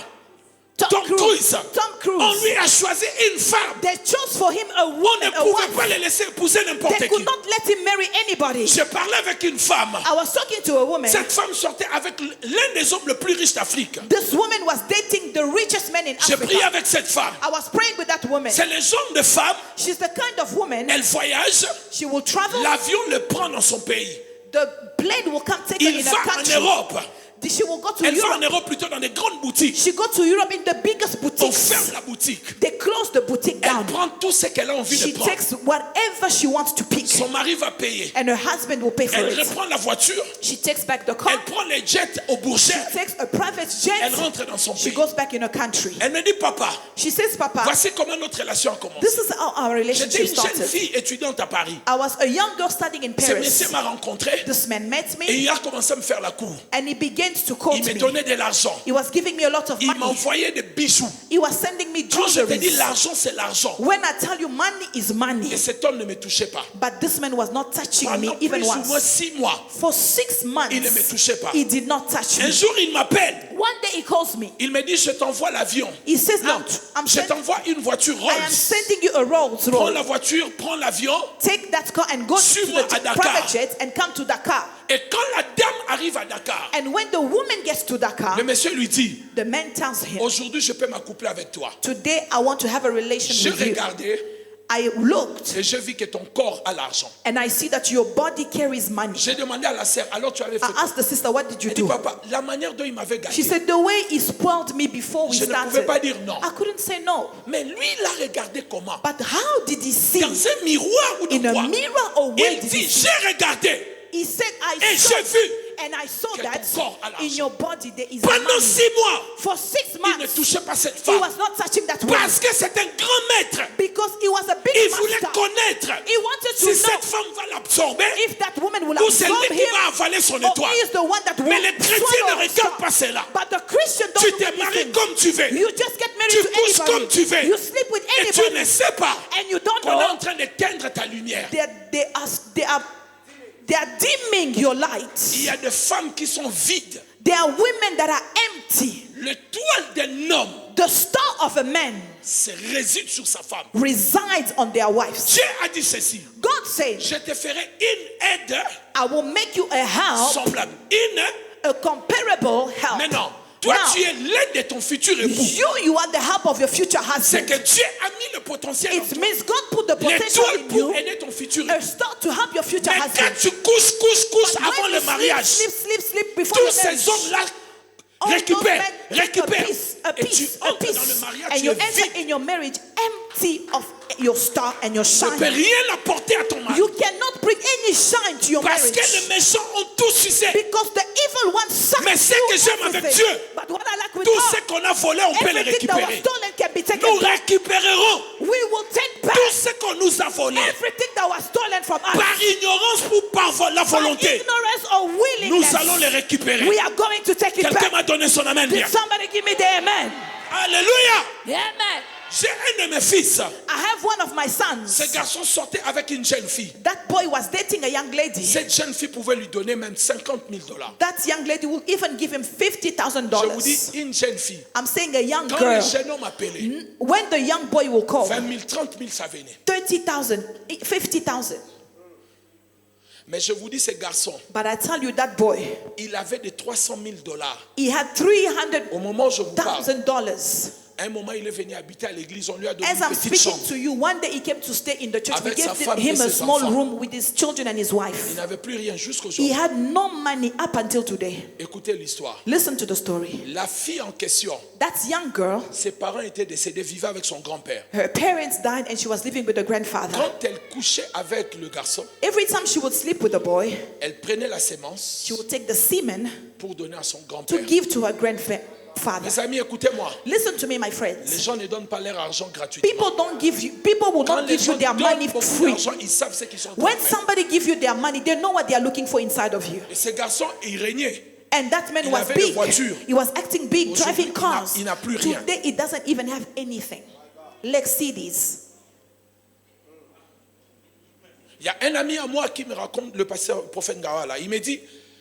Tom Tom Cruise. Tom On Cruise, lui a choisi une femme. they chose for him a On ne woman, a pouvait wife. pas le laisser épouser n'importe They qui. could not let him marry anybody. Je parlais avec une femme. I was talking to a woman. Cette femme sortait avec l'un des hommes les plus riches d'Afrique. This woman was dating the richest man in J'ai prié Africa. avec cette femme. I was praying with that woman. C'est le genre de femme, She's the kind of woman, elle voyage, she will travel, l'avion le prend dans son pays. the plane will come take her Il in a va en country. Europe. She will go to Elle va en Europe. Europe plutôt dans des grandes boutiques. She go to Europe in the biggest On boutiques. ferme la boutique. They close the boutique Elle down. prend tout ce qu'elle a envie She de prendre. takes whatever she wants to pick. Son mari va payer. And her husband will pay for Elle it. reprend la voiture. She takes back the car. Elle prend les jets au Bourget. She takes a private Elle jet. rentre dans son She pays. goes back in her country. Elle me dit, papa, She says, Papa, voici comment notre relation a commencé. this is how our J'étais relationship une jeune started. fille étudiante à Paris. I was a young girl studying in Ce monsieur Paris. m'a rencontré This man met et me il a commencé à me faire la cour. and he begins to quote Il me me. donnait de l'argent. He was giving me a lot of Il money. m'envoyait des bijoux. He was sending me Quand je te dis jewelry. l'argent, c'est l'argent. When I tell you money is money, Et cet homme ne me touchait pas. but this man was not touching me Pendant even plus ou moins once. 6 mois, For 6 months, il ne me touchait pas. he did not touch Un me. jour, il m'appelle. One day he calls me. Il me dit, je t'envoie l'avion. He says, Non, I'm je t'envoie une voiture I am Rolls. sending you a Rolls Prends Royce. la voiture, prends l'avion. Take that car and go to Suis-moi the à Dakar. private jet and come to Dakar. Et quand la dame arrive à Dakar, And when the woman gets to Dakar, le monsieur lui dit, the man tells him, aujourd'hui, je peux m'accoupler avec toi. today I want to have a relation J'ai with you. regardé I looked et je vis que ton corps a l'argent. and I see that your body carries money. J'ai demandé à la sœur, alors tu avais fait I quoi? asked the sister, what did you Elle dit, do? papa, la manière dont il m'avait She gâté. said, the way he spoiled me before we Je ne pouvais started. pas dire non. I couldn't say no. Mais lui, il a regardé comment? But how did he see? Dans un miroir ou In dans a quoi? mirror or where Il did dit, he see? j'ai regardé He said, et I saw j'ai vu. and I saw que that ton corps a l'argent. in your body there is Pendant money. 6 mois, For 6 il ne months, touchait pas cette he femme. was not touching that woman Parce que c'est un grand maître. because he was a big Il voulait master. connaître He wanted to si cette know femme va l'absorber if that woman will ou c'est absorb lui qui him va avaler son or étoile. he is the one that will Mais les chrétiens swallow ne his regardent star. pas cela. But the Christian Tu don't te do maries anything. comme tu veux. You just get married Tu to couches anybody. comme tu veux. You sleep with Et tu anybody. ne sais pas And you don't qu'on est en know train d'éteindre ta lumière. they are dimming your light. Il y a des femmes qui sont vides. There are women that are empty. L'étoile d'un homme The star of a man se réside sur sa femme. resides on their wives. Dieu a dit ceci. God said, Je te ferai une aide I will make you a help, semblable. a comparable help. Maintenant, toi Now, tu es l'aide de ton futur époux. you are the help of your future C'est husband. que Dieu a mis le potentiel en It toi. means God put the potential L'étoile in pour you, aider ton futur a époux. star to help your future Mais quand husband. tu couches But avant when le you mariage, sleep before tous your ces marriage, hommes-là all those récupèrent, men take récupèrent. a Et tu piece, a entres dans le piece, mariage, and tu you es enter vide. in your marriage empty of your star and your Tu ne peux shine. rien apporter à ton mari. You cannot bring any shine to your Parce que marriage les méchants ont tout sucé. because the evil one sucks Mais ce que j'aime avec everything. Dieu, But what I like with tout God, ce qu'on a volé, on peut le everything that was récupérer. stolen can be taken Nous back. récupérerons We will take back tout ce qu'on nous a volé everything that was stolen from us. par ignorance ou par la By volonté. ignorance or Nous willingness, allons les récupérer. we are going to take it Quelqu'un back. m'a donné son amen Did bien. somebody give me the amen? Alléluia. Amen. J'ai un de mes fils. I have one of my sons. Ce garçon sortait avec une jeune fille. That boy was dating a young lady. Cette jeune fille pouvait lui donner même 50 000 $. That young lady will even give him $50,000. Je vous dis, une jeune fille. I'm saying a young Quand le girl. jeune homme appelait, When the young boy will call, 20 000, 30 000, ça venait. 30,000, 50,000. Mais je vous dis, ce garçon, But I tell you, that boy, il avait des 300 000 $. he had $300,000. Au moment où je vous parle, à un moment, il est venu habiter à l'église. On lui a donné As une I'm petite speaking chambre. to you, one day he came to stay in the church. We Avec sa gave femme et him a ses small enfants. room with his children and his Il wife. n'avait plus rien jusqu'au He jour. had no money up until today. Écoutez l'histoire. Listen to the story. La fille en question, That young girl, ses parents étaient décédés, vivait avec son grand-père. her parents died and she was living with the grandfather. Quand elle couchait avec le garçon, Every time she would sleep with the boy, elle prenait la sémence she would take the semen pour donner à son to grand-père. give to her grandfather. Mes amis, écoutez-moi. Listen to me, my Les friends. gens ne donnent pas leur argent gratuitement. People will Quand not les give you gens their money donnent beaucoup free. d'argent, ils savent ce qu'ils sont en train When de faire. somebody gives you their money, they know what they are looking for inside of you. Et ce garçon, il régnait. And that man Il was avait des big. voitures. He was acting big, Aujourd'hui, driving cars. il n'a plus rien. Today, he doesn't even have anything. Like CDs. Il y a un ami à moi qui me raconte le pasteur prophète Gawala. Il me dit,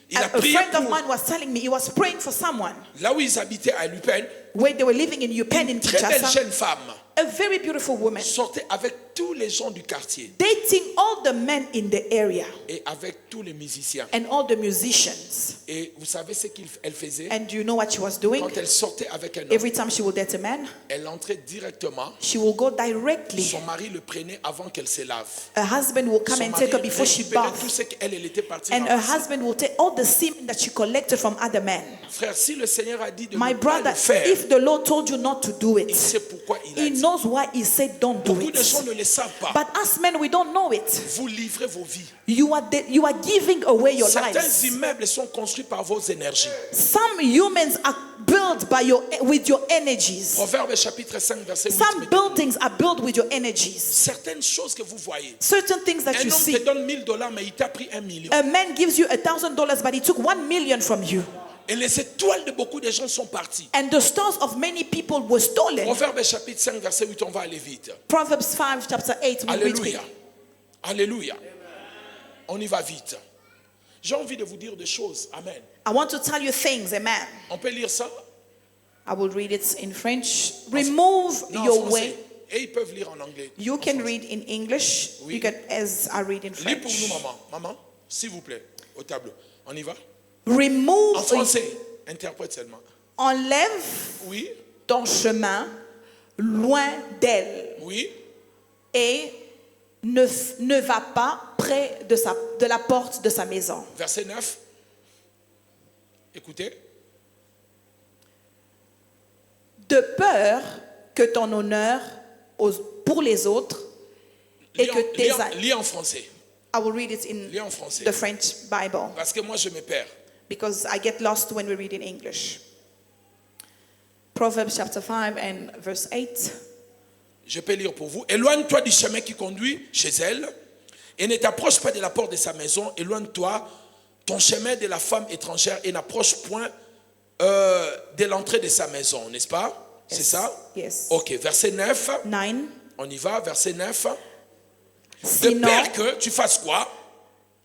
il a A prié friend of pour mine was telling me he was praying for someone là où ils habitaient à Lupin. where they were living in Upen in Très belle Kinshasa. jeune femme A very beautiful woman. sortait avec tous les gens du quartier dating all the men in the area et avec tous les musiciens. and all the musicians. Et vous savez ce qu'elle faisait? And do you know what she was doing? Quand elle sortait avec un homme, Every time she would date a man, elle entrait directement. she will go directly. Son mari le prenait avant qu'elle se lave. Her husband will come Son and mari take her before she récupérait tout baths. ce qu'elle était partie And her ramasser. husband will take all the semen that she collected from other men. Frère, si le Seigneur a dit de My ne pas brother, le faire, if the Lord told you not to do il it, sait pourquoi il a He dit. knows why He said don't do Beaucoup de gens it. ne le savent pas. But us men, we don't know it. Vous livrez vos vies. You are giving away your Certains lives. immeubles sont construits par vos énergies. Some humans are built with your energies. Proverbe chapitre 5 verset 8. Some buildings are built with your energies. Certaines choses que vous voyez. Certain things that Un you homme see. te donne $1000 mais il t'a pris 1 million. A man gives you $1,000, but he took 1 million from you. Et les étoiles de beaucoup de gens sont parties. And the stars of many people were stolen. Proverbe chapitre 5 verset 8, on va aller vite. Proverbs 5, chapter 8. We read Alléluia. it. Alléluia. On y va vite. J'ai envie de vous dire des choses. Amen. I want to tell you things, amen. On peut lire ça? I will read it in French. Remove Non, en your français. way. Et ils peuvent lire en anglais. You can read in English. Oui. You can, as I read in Lis pour nous, French. maman. Maman, s'il vous plaît, au tableau. On y va? En Remove, français. Interprète seulement. enlève Oui, ton chemin loin d'elle oui. et ne va pas près de la porte de sa maison. Verset 9. Écoutez. De peur que ton honneur pour les autres et que tes Lis en français. I will read it in Lis en français. the French Bible Parce que moi, je me perds. because I get lost when we read in English. Proverbs chapter 5 and verse 8. Je peux lire pour vous. Éloigne-toi du chemin qui conduit chez elle et ne t'approche pas de la porte de sa maison. Éloigne-toi ton chemin de la femme étrangère et n'approche point de l'entrée de sa maison, n'est-ce pas? C'est ça? Yes. Ok, verset 9. 9. On y va, verset 9. De Sinon, peur que tu fasses quoi?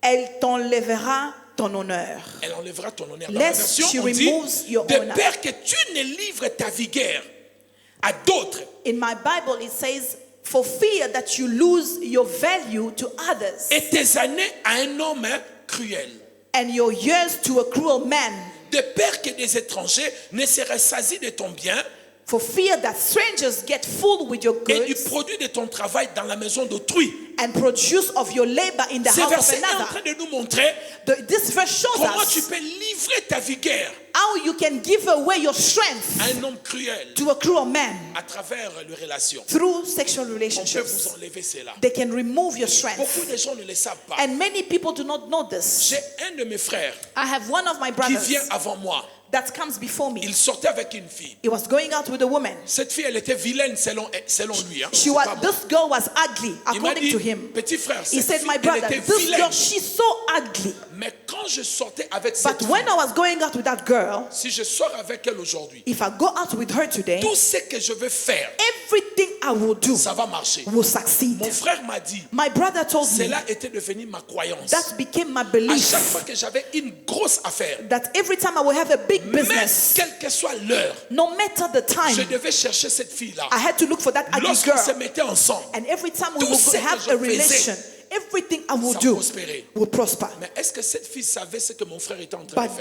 elle t'enlèvera ton honneur. Elle enlèvera ton honneur. Dans la Lest version, she on dit, removes your de honor. peur que tu ne livres ta vigueur à d'autres. In my Bible, it says, for fear that you lose your value to others Et tes années à un homme cruel. and your years to a cruel man. De peur que des étrangers ne se ressasient de ton bien For fear that strangers get full with your et du goods produit de ton travail dans la maison d'autrui. and produce of your labor in the Ce house of verset est en another. train de nous montrer This verse shows comment tu us peux livrer ta vigueur how you can give away your strength à un homme cruel to a cruel man à travers les relations. through sexual On peut vous relationships. enlever cela. They can remove your Beaucoup strength. de gens ne le savent pas. And many people do not know this. J'ai un de mes frères I have one of my qui brothers vient avant moi. that comes before me. Il sortait avec une fille. He was going out with a woman. Cette fille, elle était vilaine selon lui. Hein. She C'est was, pas moi. this girl was ugly, Il m'a according dit, to him. petit frère, He cette said, fille, my elle brother, était this vilaine. girl, she's so ugly. Mais quand je sortais avec cette But fille, when I was going out with that girl, si je sors avec elle aujourd'hui, if I go out with her today, tout ce que je veux faire, everything I will do ça va marcher. will succeed. Mon frère m'a dit, My brother told me cela était devenu ma croyance. that became my À belief, chaque fois que j'avais une grosse affaire, that every time I will have a big mais business, quelle que soit l'heure, no matter the je time, devais chercher cette fille-là. I had to look for that ugly Lorsqu'on se girl. mettait ensemble, And every time we tout will ce que have je a faisais, relation, everything I will ça do prospérait. will prosper. Mais est-ce que cette fille savait ce que mon frère était en train de But faire?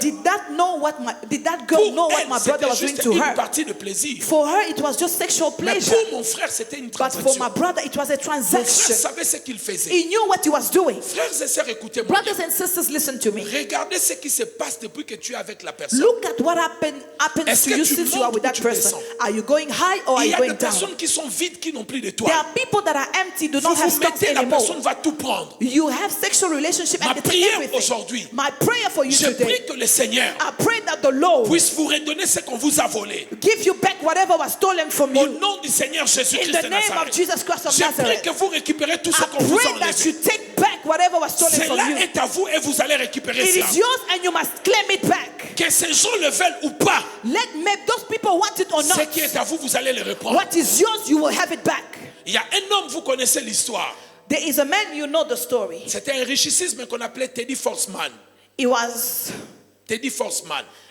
did that girl know Pour what elle, my brother c'était was doing juste to une her? partie de plaisir. For her, it was just sexual Mais pleasure. pour mon frère, c'était une But for transaction. my brother, it was a Mon frère transaction. savait ce qu'il faisait. He knew what he was doing. Frères et sœurs, écoutez-moi. Brothers and sisters, listen to me. Regardez ce qui se passe depuis que tu es avec la personne. Look at what happens Est-ce to que you tu since you are montes with ou that tu person. descends? Are you going high or are Il y you a going des down? personnes qui sont vides, qui n'ont plus de toi. There are people that are empty, do Vous not have vous stocks mettez, la anymore. personne va tout prendre. You have sexual relationship Ma and they take prière everything. aujourd'hui, My prayer for you je today, prie que le Seigneur I pray that the Lord puisse vous redonner ce qu'on vous a volé. give you back whatever was stolen from Au you. nom du Seigneur In Jésus-Christ the de name of Nazareth. Jesus Christ of Je prie Nazareth. que vous récupérez tout ce I qu'on vous a pray that you enlevé. take back whatever was stolen from Cela you. est à vous et vous allez récupérer It cela. is yours and you must claim it back. Que ces gens le veulent ou pas, Those people want it or ce not. qui est à vous, vous allez le reprendre. What is yours, you will have it back. Il y a un homme, vous connaissez l'histoire. There is a man, you know the story. C'était un richicisme qu'on appelait Teddy Forsman.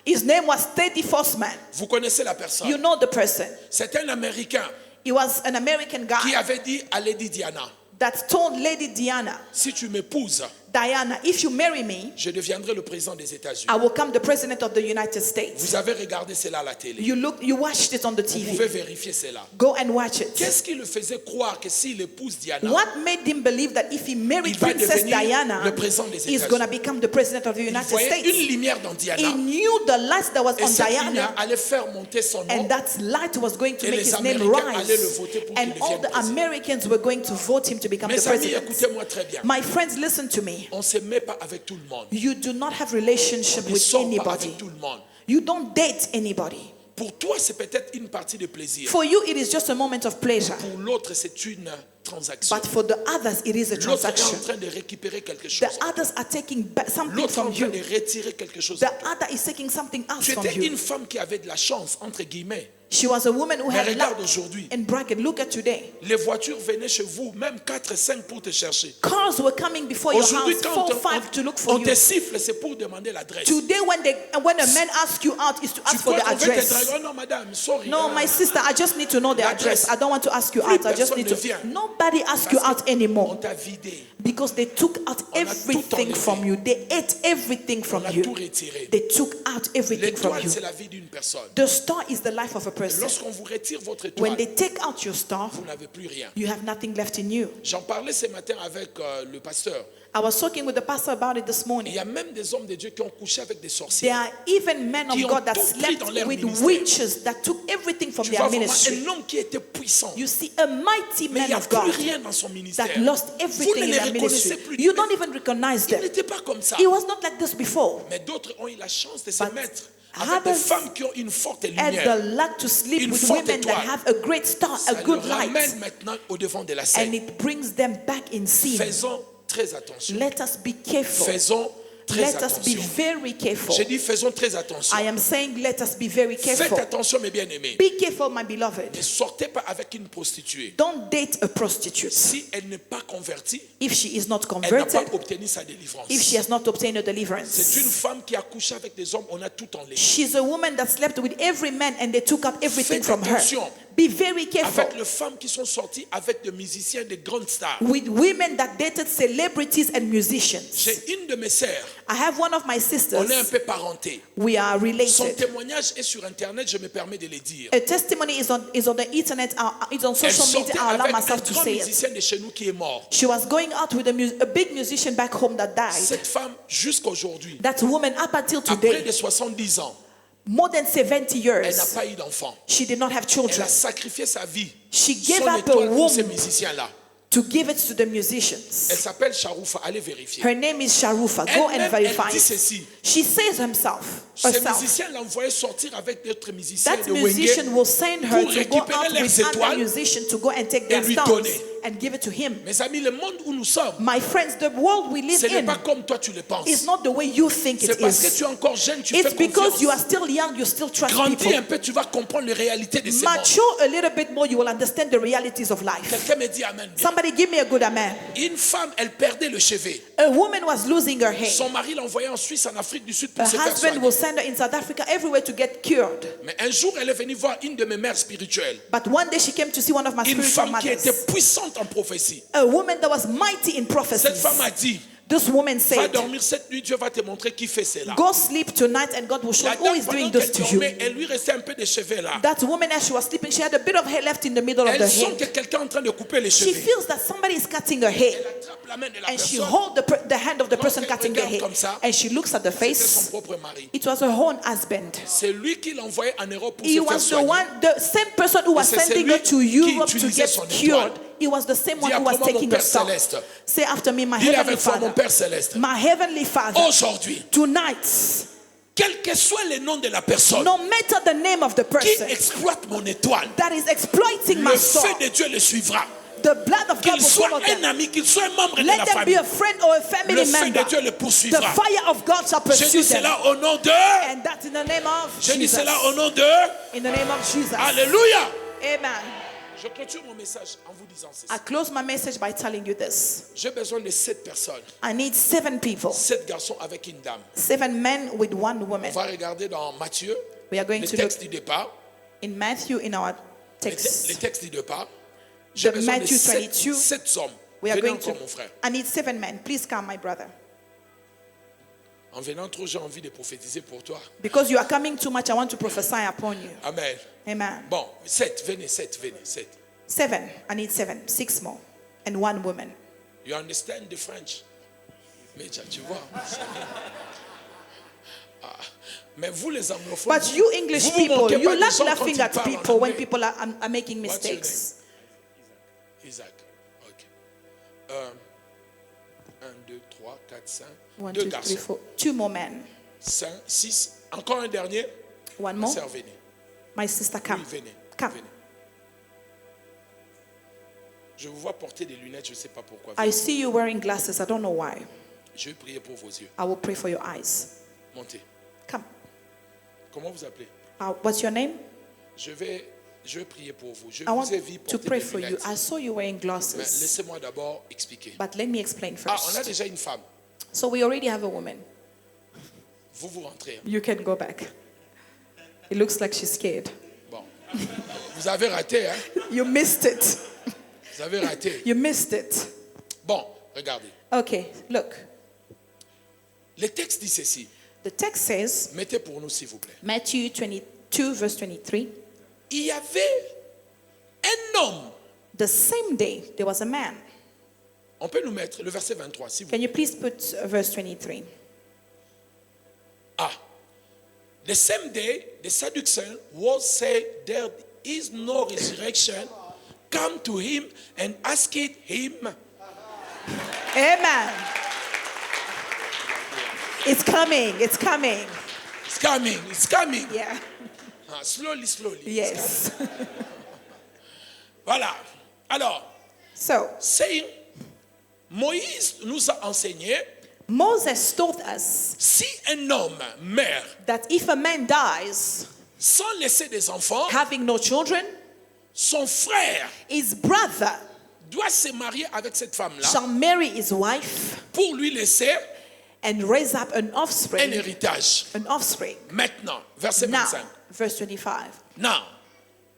His name was Teddy Forsman. Vous connaissez la personne. You know the person. C'est un Américain. He was an American qui guy avait dit à Lady Diana, that told Lady Diana, si tu m'épouses, Diana, if you marry me, je deviendrai le président des États-Unis. I will become the president of the United States. Vous avez regardé cela à la télé. You watched it on the Vous pouvez TV. vérifier cela. Go and watch it. Qu'est-ce qui le faisait croire que s'il épouse Diana, What made him believe that if he married il va Princess devenir Diana, le président des he's États-Unis? going to become the president of the Il United voyait une States? lumière dans Diana, He knew the light that was et on cette lumière Diana, allait faire monter son nom. and that light was going to Et make les his name Américains allaient le rise. voter pour And qu'il all devienne the président. Americans were going to vote him to become the Mes amis, president. écoutez-moi très bien. My friends, listen to me. On ne se met pas avec tout le monde. You do not have relationship On ne with sort pas anybody. avec tout le monde. You don't date anybody. Pour toi, c'est peut-être une partie de plaisir. For you, it is just a moment of pleasure. Pour l'autre, c'est une transaction. But for the others, it is a L'autre est transaction. en train de récupérer quelque The chose. others are taking back something L'autre est en from train you. de retirer quelque chose. The other is taking something else Tu from étais you. une femme qui avait de la chance, entre guillemets. She was a woman who Mais had regarde luck. aujourd'hui. In bracket, look at today. Les voitures venaient chez vous, même 4 et 5 pour te chercher. Cars were coming before your Aujourd'hui, house, quand 4, 5 to look for on you. te siffle, c'est pour demander l'adresse. Today, when a man asks you out, is to Tu ask for crois the qu'on veut te address. draguer? Oh non, madame, sorry. No, my sister, I just need to know the address. I don't want to ask you Plus out. I just need to. personne ne vient. Nobody asks Parce you que out On anymore t'a vidé. because they took out On a tout everything enlevé. from you. They ate everything On from a you. tout retiré. They took out everything from L'étoile, you. c'est la vie d'une personne. The star is the life of a person. Lorsqu'on vous retire votre When étoile, they take out your star, vous n'avez plus rien. you have nothing left in you. J'en parlais ce matin avec le pasteur. I was talking with the pastor about it this Il morning. y a même des hommes de Dieu qui ont couché avec des There sorciers. are even men of Qui ont God that tout pris slept dans leur with ministère. witches that took everything from Tu their vois vraiment ministry. un homme qui était puissant, You see a mighty mais il man n'y a of plus God rien dans son ministère. that lost Vous everything ne in les their reconnaissez ministry. plus. You don't even recognize Il them. n'était pas comme ça. He was not like this before. Mais d'autres ont eu la chance de se But mettre avec des others femmes qui ont une forte Had lumière. the luck to sleep Une with forte women that étoile. have a great star, Ça a le good light, ramène maintenant au devant de la and scène. it brings them back in scene. Faisons très attention. Let us be careful. Faisons très Let us be attention. very careful. J'ai dit faisons très attention. I am saying let us be very Faites careful. attention mes bien-aimés. Be careful, my beloved. Ne sortez pas avec une prostituée. Don't date a prostitute. Si elle n'est pas convertie, If she is not elle n'a pas converted, obtenu sa délivrance. if she has not obtained a C'est une deliverance. femme qui a couché avec des hommes, on a tout enlevé. She's a woman that slept with every man and they took out everything Faites from her. attention. Be very careful Avec les femmes qui sont sorties avec des musiciens, des grandes stars. with women that dated celebrities and musicians. J'ai une de mes sœurs, I have one of my on sisters. est un peu parentés. We are Son related. témoignage est sur Internet, je me permets de le dire. A testimony is on the internet, it's on Elle social media. sortait I allow avec un myself to grand say it. musicien de chez nous qui est mort. She was going out with a big musician back home that died. Cette femme, jusqu'à aujourd'hui, That woman, up until à près today, de 70 ans, more than 70 elle n'a years, pas eu d'enfant. she did not have Elle children. a sacrifié sa vie, She gave son up a étoile pour ces womb musiciens-là. to give it to the Elle musicians. s'appelle Sharoufa, allez vérifier. Her name is Sharufa. Go and Elle-même, verify elle dit it. ceci. She says Ces herself. musiciens l'envoyaient sortir avec d'autres musiciens That de musician Wenge will send her pour to go récupérer out leurs with another étoiles musician to go and take et their lui stars donner. and give it to him. Mes amis, le monde où nous sommes, My friends, the world we live ce n'est in pas comme toi tu le penses. is not the way you think C'est it parce que is. tu es encore jeune, tu It's fais because you are confiance. still young, you still trust Grandis people. un peu, tu vas comprendre les réalités de ce monde. Mature a little bit more, you will understand the realities of life. Quelqu'un me dit amen. Somebody give me a good amen. Une femme, elle perdait le cheveu. A woman was losing her hair. Son mari l'envoyait en Suisse, en Afrique du Sud Her pour se faire husband soigner. will send her in South Africa everywhere to get cured. Mais un jour, elle est venue voir une de mes mères spirituelles. But one day she came to see one of my Une spiritual femme qui était mothers. puissante en prophétie. A woman that was mighty in Cette prophecies. femme a dit, This woman va said, dormir cette nuit, Dieu va te montrer qui fait cela. go sleep tonight and God will show La you who dame, is doing pendant this qu'elle to you. dormait, elle lui restait un peu de cheveux là. That woman, as she was sleeping, she had a bit of hair left in the middle of the Elle sent que head. quelqu'un est en train de couper les She cheveux. feels that somebody is cutting her hair. Elle attrape la main de la And she personne. holds the hand of the person Lorsqu'elle cutting the regarde hair. comme ça, And she looks at the C'était son face. propre mari. It was her own husband. C'est lui qui l'envoyait en Europe pour He se faire was the soigner. one, the same person who was Et c'est sending her celui to qui Europe to utilisait get son cured. étoile. It was the same one Dis who was après moi, mon taking her Père star. céleste. Say after me, my Dis heavenly avec foi, mon Father. Père céleste. My heavenly Father. Aujourd'hui, Tonight, quel que soit le nom de la personne no matter the name of the qui person exploite mon étoile, that is exploiting le my soul, feu de Dieu le suivra. the blood of God Qu'il will soit follow un them. ami, qu'il soit un membre de Let la them be famille. a friend or a Le family feu member. de Dieu le The poursuivra. fire of God shall Je pursue dis them. cela au nom de... And that's in the name of Je dis Jesus. cela au nom de... In the name of Jesus. Alléluia. Amen. Je clôture mon message en vous disant ceci. I close my message by telling you this. J'ai besoin de 7 personnes, I need 7 people, 7 garçons avec une dame. 7 men with one On woman. va regarder dans Matthieu, We are going le to look texte du départ. in Matthew in our text. Les textes de départ. J'ai The besoin de Matthew 22. sept hommes. We are Venez going encore, to. mon frère. I need 7 men. Please come, my brother. En venant trop, j'ai envie de prophétiser pour toi. Because you are coming too much, I want to prophesy upon you. Amen. Amen. Bon, 7, venez, 7, venez, 7. 7. I need 7. 6 more. And 1 woman. You understand the French? Mais tu vois. Ah, mais vous les anglophones, But you English vous people, moquez you pas des like gens quand laughing ils at parlent en people when anglais. people are making What's your mistakes. Isaac. Ok. 1, 2, 3, 4, 5. 1, 2 2, 3, garçons. 4. 2 more men. 5, 6. Encore un dernier. 1 Ma more. sœur, venez. My sister, come. Oui, venez. Come. Venez. Je vous vois porter des lunettes, je ne sais pas pourquoi. I see you wearing glasses. I don't know why. Je vais prier pour vos yeux. I will pray for your eyes. Montez. Come. Comment vous appelez? What's your name? Je vais prier pour vous. Je I want vous ai vu to porter pray des for you. lunettes. I saw you wearing Mais glasses. laissez-moi d'abord expliquer. But let me explain Ah, on a first. déjà une femme. So we already have a woman. Vous rentrez. You can go back. It looks like she's scared. Bon. Vous avez raté, hein? You missed it. Vous avez raté. You missed it. Bon, regardez. Okay, look. Le texte dit ceci. The text says, Mettez pour nous, s'il vous plaît. Matthew 22, verse 23. Il y avait un homme. The same day, there was a man. On peut nous mettre le verset 23, s'il vous Can plaît. you please put verse 23? Ah. The same day, the Sadducees was said, there is no resurrection. Come to him and ask him. Amen. It's coming. It's coming. It's coming. It's coming. Yeah. Ah, slowly, slowly. Yes. Voilà. Alors, So, saying, Moïse nous a enseigné, Moses told us si un homme meurt that if a man dies sans laisser des enfants, having no children, son frère his brother doit se marier avec cette femme-là shall marry his wife pour lui laisser and raise up an un offspring. héritage. An offspring. Maintenant, verset Now, 25. verse 25. Now,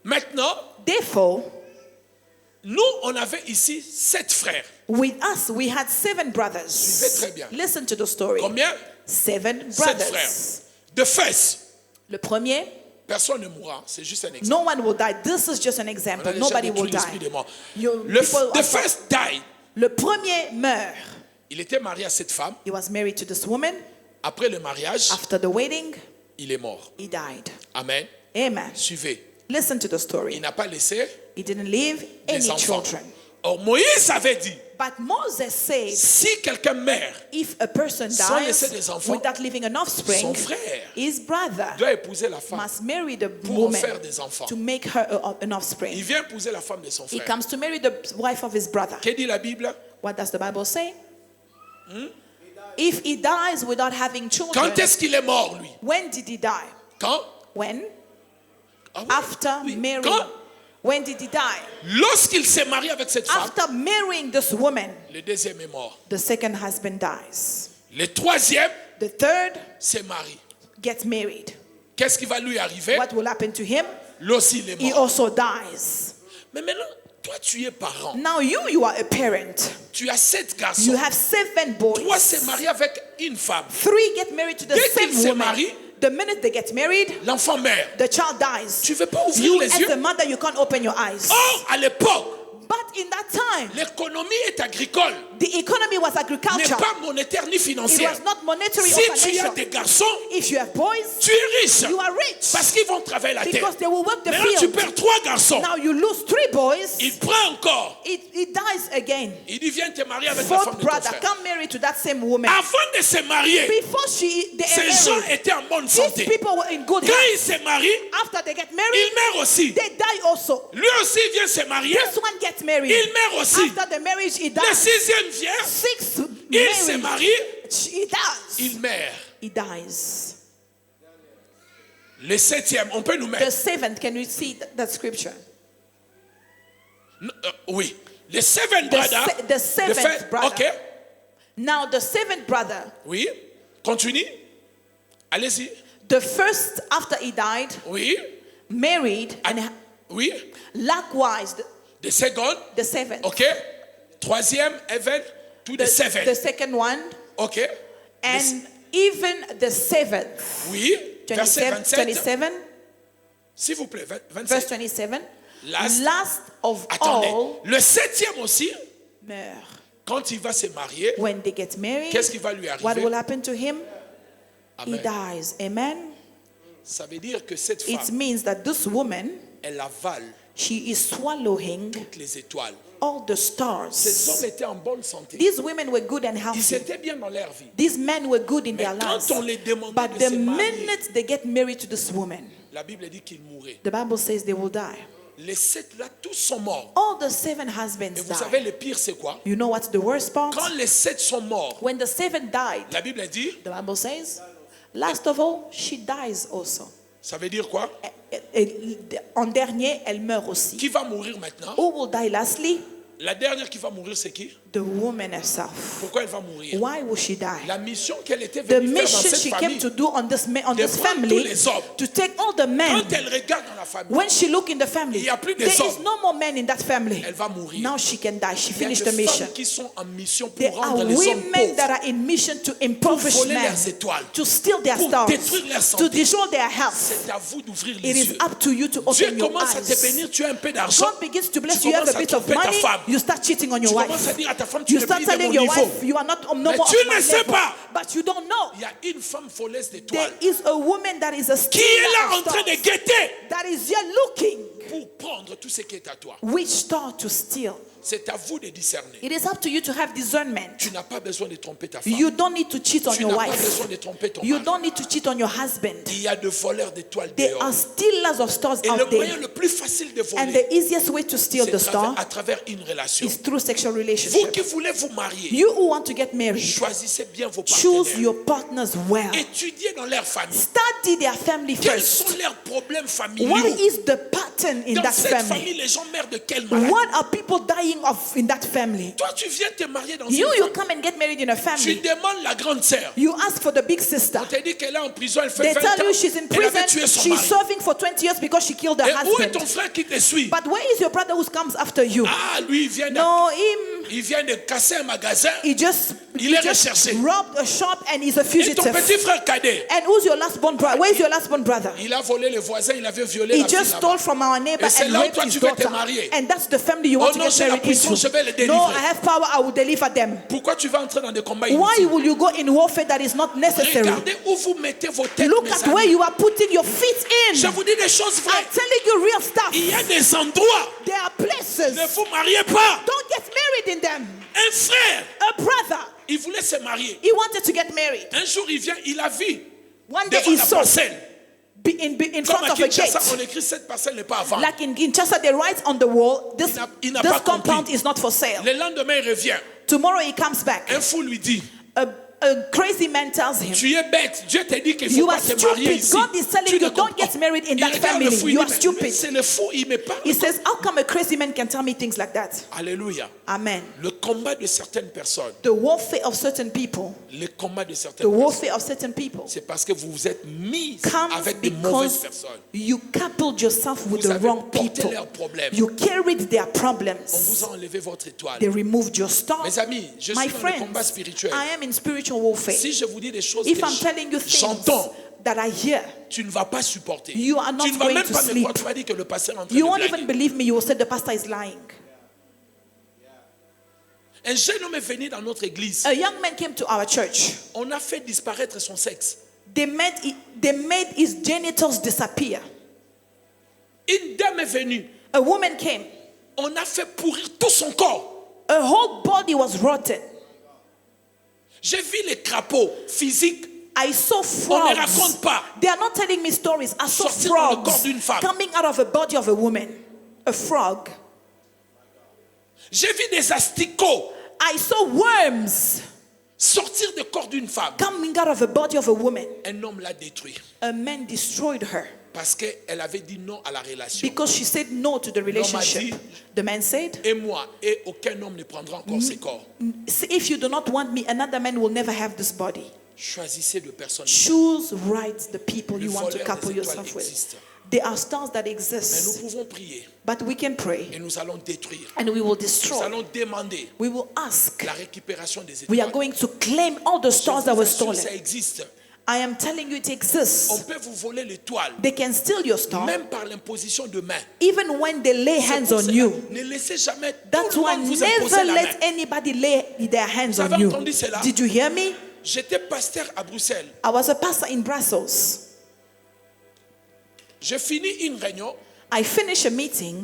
maintenant, Therefore, nous, on avait ici 7 frères. with us, we had 7 Suivez brothers. très bien. Listen to the story. Combien? 7 7 brothers. frères. De fait, Le premier, personne ne mourra. C'est juste un exemple. no one will die. This is just an On a example. déjà Nobody will détruit l'esprit die. des morts. You- Le people the are- first died. Le premier meurt. Il était marié à cette femme. He was married to this woman. Après le mariage, After the wedding, il est mort. he died. Amen. Amen. Suivez. Listen to the Il story. n'a pas laissé He didn't leave des any enfants. children. Or Moïse avait dit, But Moses said, si quelqu'un meurt, if a person Sans dies laisser des enfants, without leaving an offspring, son frère his brother doit épouser la femme must marry the pour en woman faire des enfants. to make her an Il offspring. vient épouser la femme de son He frère. comes to marry the wife of his brother. Que dit la Bible? What does the Bible say? If he dies without having children, Quand est-ce qu'il est mort, lui? when did he die? Quand? When? Ah oui, After oui. marrying. Quand? When did he die? Lorsqu'il s'est marié avec cette femme, After marrying this woman, le deuxième est mort. the second husband dies. Le troisième The third s'est marié. gets married. Qu'est-ce qui va lui arriver? What will happen to him? Lui aussi, il est He mort. also dies. Mais maintenant, toi, tu es parent. Now you are a parent. Tu as 7 garçons. You have 7 Toi, boys. s'est marié avec une femme. 3 get married to the Dès qu'ils same se woman. marient, The minute they get married, L'enfant meurt. the child dies. Tu ne veux pas ouvrir You les as yeux? the mother, you can't open your eyes. Or, à l'époque, But in that time, l'économie est agricole, the economy was n'est agriculture. pas monétaire ni It financière. was not monetary Si or tu as financial. des garçons, If you have boys, tu es riche. you are rich. Parce qu'ils vont travailler la terre. Because they will work the Maintenant, tu field. perds 3 garçons. Now you lose 3 boys. Il prend encore. It dies again. Il dit, viens te marier avec la femme Fourth de ton brother, frère. come marry to that same woman. Avant de se marier, Before they ces are gens married, étaient en bonne these santé. people were in good Quand health. ils se marient, After they get il married, meurt aussi. they die also. Lui aussi vient se marier. This one gets married. Il meurt aussi. After the marriage, he Le dies. 6e vient. 6 Il se married. marie. He dies. Il meurt. He dies. Le 7e, on peut nous The mettre. 7th, can you see that scripture? Oui. Le 7th brother. the seventh le fait- brother. Ok. Now the 7th brother, Oui. Continue. Allez-y. the first after he died, Oui. married and Oui. Likewise, The second. the seventh. Ok. Troisième event to the The seventh. second one. Ok. And even the seventh. Oui. Verset 27, 27. 27 S'il vous plaît. verse 27. 27. Last. Last of Attendez. all Le septième aussi, meurt. quand il va se marier, When they get married, qu'est-ce qui va lui what will arriver? happen to him? He Amen. dies. Amen. Ça veut dire que cette It femme, means that this woman, elle avale she is swallowing toutes les étoiles. all the Ces stars. hommes étaient en bonne santé. These women were good and Ils healthy. étaient bien dans leur vie. These men were good in Mais their quand lives. on les demandait But de the se marier, minute they get married to this woman, la Bible dit qu'ils mouraient. the Bible says they will die. Les sept là, tous sont morts. All the seven Et husbands vous savez, died. le pire, c'est quoi? You know what's the worst part? Quand les sept sont morts, When the seven died, la Bible dit, the Bible says, last of all, she dies also. ça veut dire quoi? En dernier, elle meurt aussi. Qui va mourir maintenant? Who will die lastly? La dernière qui va mourir, c'est qui? The woman herself. Pourquoi elle va mourir? Why will she die? La mission qu'elle était The venue faire dans mission cette she famille, came to do on this de prendre tous family, les hommes. to take all the men. Quand elle regarde dans la famille, When she look in the family, Il y a plus de there is hommes. no more men in that family. elle va mourir. Now she can die. She Il y a finished des the mission. femmes qui sont en mission There pour are rendre les hommes women that pauvres, are in mission to impoverish voler men, leurs étoiles, to steal their pour stars, détruire leur santé. to destroy their health. C'est à vous d'ouvrir les It is yeux. up to you to Dieu open your commence à te eyes. bénir, tu as un peu d'argent. God begins to bless Tu you. You have a commences à bit of tromper ta money. femme. You start cheating on your Tu commences à wife. dire à ta femme, tu You n'es start plus de telling mon your niveau. wife you are not no Mais more tu of ne my sais level. pas. But you don't know. Il y a une femme voleuse There d'étoiles is a woman that is a qui est là en stealer train of de stars, guetter that is here looking pour prendre tout ce qui est à toi. which star to steal. C'est à vous de discerner. It is up to you to have discernment. Tu n'as pas besoin de tromper ta femme. You don't need to cheat on Tu your n'as pas wife. besoin de tromper ton You mari. don't need to cheat on your husband. Il y a de voleurs d'étoiles There dehors. are stealers of stars Et le out moyen there. le plus facile de And voler, the easiest way to steal c'est the star à travers une relation. is through sexual Vous relationship. qui voulez vous marier, You who want to get married, choisissez bien vos choose partenaires. your partners well. Étudiez dans leur famille. Study their family Quels first. sont leurs problèmes What familiaux? is the pattern in Dans that cette family? famille, les gens meurent de quelle maladie? What are people dying of in that family? Toi, tu viens te marier dans une You famille. come and get married in a Tu family. demandes la grande sœur. You ask for the big sister. On te dit qu'elle est en prison, elle fait They 20 tell you ans. she's in Elle avait prison. tué son She's mari. serving for 20 years because she killed her Et où est husband. ton frère qui te suit? But where is your brother who comes after you? Ah, lui, No, il vient de casser un magasin. he just Il est recherché. robbed a shop and he's a Et ton fugitive. petit frère cadet, And who's your last born brother? Where's your last born brother? il a volé les voisins, il avait violé He la fille just là-bas. stole from our neighbor Et c'est and là où raped toi, his tu veux te daughter. marier. And that's the family you want Oh to non, get c'est la married puissance, je vais le into. délivrer. No, I have power, I will deliver them. Pourquoi tu vas entrer dans des combats Why inutiles? will you go in warfare that is not necessary? Regardez où vous mettez vos têtes, Look mes at amis. where you are putting your feet Je in. vous dis des choses I'm vraies. telling you real stuff. Il y a des endroits, There are places. ne vous mariez pas. Don't get married in them. Un frère, A brother, il voulait se marier. he wanted to get married. Un jour, il vient, il a vu One day devant he la saw parcelle. in Comme front à of a Kinshasa, on gate. écrit cette parcelle n'est pas à vendre. Like in Kinshasa, they write on the wall, this Il n'a pas compound compris. is not for sale. Le lendemain, il revient. Tomorrow he comes back. Un fou lui dit, A crazy man tells him, tu es bête. Dieu t'a dit qu'il ne faut you pas are te marier stupid. ici. God is telling Tu you ne don't comprends. get married in Il that regarde le family. fou, il You dit, are mais stupid. c'est le fou, il me parle. He says, how come a crazy man can tell me things like that? Alléluia. Amen. Le combat de certaines personnes, The warfare of certain people, le combat de the certaines personnes, warfare of certain people c'est parce que vous vous êtes mis comes avec de mauvaises because personnes. you coupled yourself with Vous the avez wrong porté people. leurs problèmes. You carried their On vous problems. a enlevé votre étoile. They removed your star. Mes amis, je suis My dans le friends, combat spirituel. I am in spiritual warfare. Si je vous dis des choses If que I'm telling you things j'entends, that I hear, tu ne vas pas supporter. You are not Tu ne vas going même to pas me sleep. croire. Tu vas dire que le pasteur est en train you de won't blaguer. even believe me. You will say the pastor is lying. Un jeune homme est venu dans notre église. A young man came to our church. On a fait disparaître son sexe. They made his genitals disappear. Une dame est venue. A woman came. On a fait pourrir tout son corps. Her whole body was rotten. J'ai vu les crapauds physiques. I saw On ne frogs. raconte pas. They are not telling me stories. I saw Sortir dans le frogs corps d'une femme. coming out of a body of a woman. A frog. J'ai vu des asticots I saw worms sortir du corps d'une femme. coming out of a body of a woman. Un homme l'a détruit A man destroyed her parce qu'elle avait dit non à la relation. because she said no to the relationship. dit- The man said, Et moi, et aucun homme ne prendra encore ses corps. if you do not want me, another man will never have this body. Choisissez de personnes. Choose right the people Le you want to voleur couple des étoiles yourself with. existe. There are stars that Mais nous exist, pouvons prier but we can pray et nous allons détruire. and we will Nous destroy. allons demander We will ask. la récupération des We are étoiles. going to claim all the Je stars vous that were assure, ça stolen. existe. I am telling you it On exists. peut vous voler l'étoile, They can steal your star même par l'imposition de main. even when they lay C'est hands pour on cela, you. ne laissez jamais That's tout le why monde vous imposer never la main. let anybody lay their hands Vous avez on you. entendu cela? Did you hear me? J'étais pasteur à Bruxelles. I was a pastor in Brussels. J'ai fini une réunion, I finished a meeting.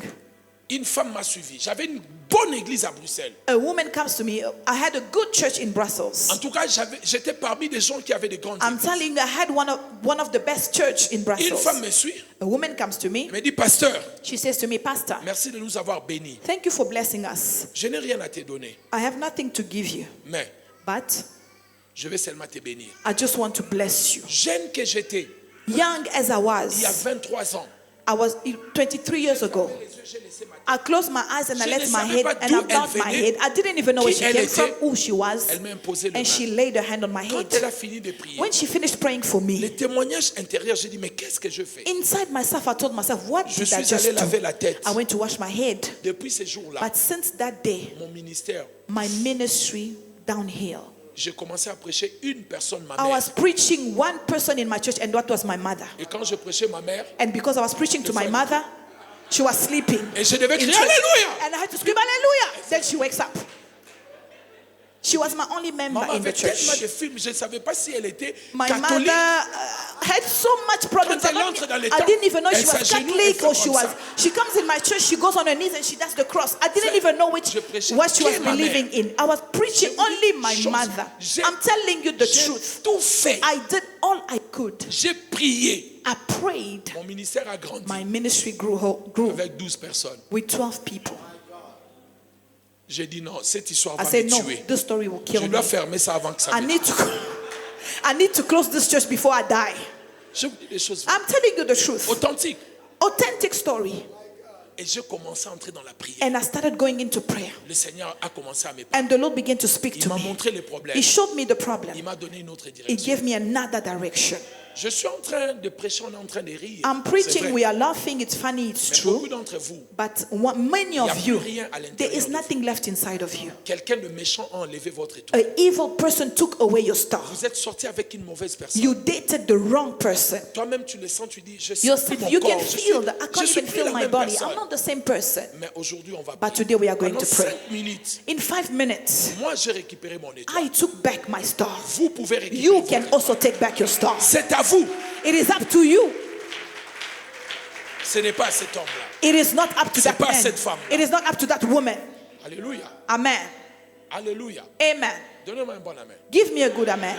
une femme m'a suivi. J'avais une bonne église à Bruxelles. A woman comes to me. I had a good church in Brussels. En tout cas, j'étais parmi des gens qui avaient des grandes I'm églises. telling you, I had one of the best church in Une Brussels. femme me suit, A woman comes to me. elle me dit, pasteur, She says to me, Pastor, merci de nous avoir bénis. thank you for blessing us. Je n'ai rien à te donner, I have nothing to give you, mais but je vais seulement te bénir. I just want to bless you. Jeune que j'étais, Young as I il y a was, 23 ans, 23 years ago, j'ai laissé ma tête. I closed my eyes and I Je let ne my savais head pas and d'où I elle bowed my venait, head. I didn't even know where qui she elle came était. from, who she was, Elle m'a imposé le and she main. laid her hand on my Quand elle head. a fini de prier, When she finished praying for me, les témoignages intérieurs, j'ai dit, mais qu'est-ce que je fais? inside myself, I told myself, what Je did I suis just allé laver do? la tête. I went to wash my head. Depuis ces jours-là, But since that day, mon ministère, my ministry downhill. j'ai commencé à prêcher une personne, ma I mère. was preaching one person in my church, and that was my mother. Et quand je prêchais ma mère, And because I was preaching to my mother, she was sleeping. et je devais in crier church. Alléluia. And I had to scream Hallelujah. Then she wakes up. She was my only member Maman in the avait tellement church. de films, je ne savais pas si elle était My catholique. mother had so much problems. Quand elle entre dans les I temps, didn't even know she elle was s'agenouille, Catholic elle fait or she comme was. ça. She comes in my church, she goes on her knees and she does the cross. I didn't even know Je prêchais what she was que ma believing mère. in. I was preaching Je vous dis only my chose, mother. j'ai- I'm telling you the J'ai truth. tout fait. I did all I could. J'ai prié. I prayed. Mon ministère a grandi My ministry grew avec 12 personnes. with 12 people. J'ai dit non, cette histoire I va said, me no, tuer. this story will Je kill me. dois fermer ça avant que ça I me need to I need to close this church before I die. Je vous dis des choses I'm telling you the truth. authentiques. Authentic story. Et j'ai commencé à entrer dans la prière. And I started going into prayer. Le Seigneur a commencé à me parler. And the Lord began to speak Il to m'a me. montré les problèmes. He showed me the problem. Il m'a donné une autre He direction. gave me another direction. Je suis en train de prêcher, on est en train de rire. I'm C'est preaching, vrai. we are laughing, it's funny, it's Mais beaucoup true. d'entre vous, But many il n'y a of plus you, rien à there l'intérieur is de vous. nothing left inside of you. Quelqu'un de méchant a enlevé votre étoile. An evil person took away your star. Vous êtes sorti avec une mauvaise personne. You dated the wrong person. Toi-même, tu le sens, tu dis, je suis Yourself, mon you corps. can Je feel that I je can't suis even plus feel la my même body. personne. I'm not the same person. Mais aujourd'hui, on va But prier. today we are going Pendant to pray. 5 minutes, In 5 minutes, moi, j'ai récupéré mon étoile. I took back my star. Vous pouvez récupérer You votre can étoile. also take back your star. C'est à vous. It is up to you. Ce n'est pas à cet homme-là. It is not up to C'est that pas man. cette femme. It is not up to that woman. Alléluia. Amen. Alléluia. Amen. Donnez-moi un bon amen. Give me a good amen.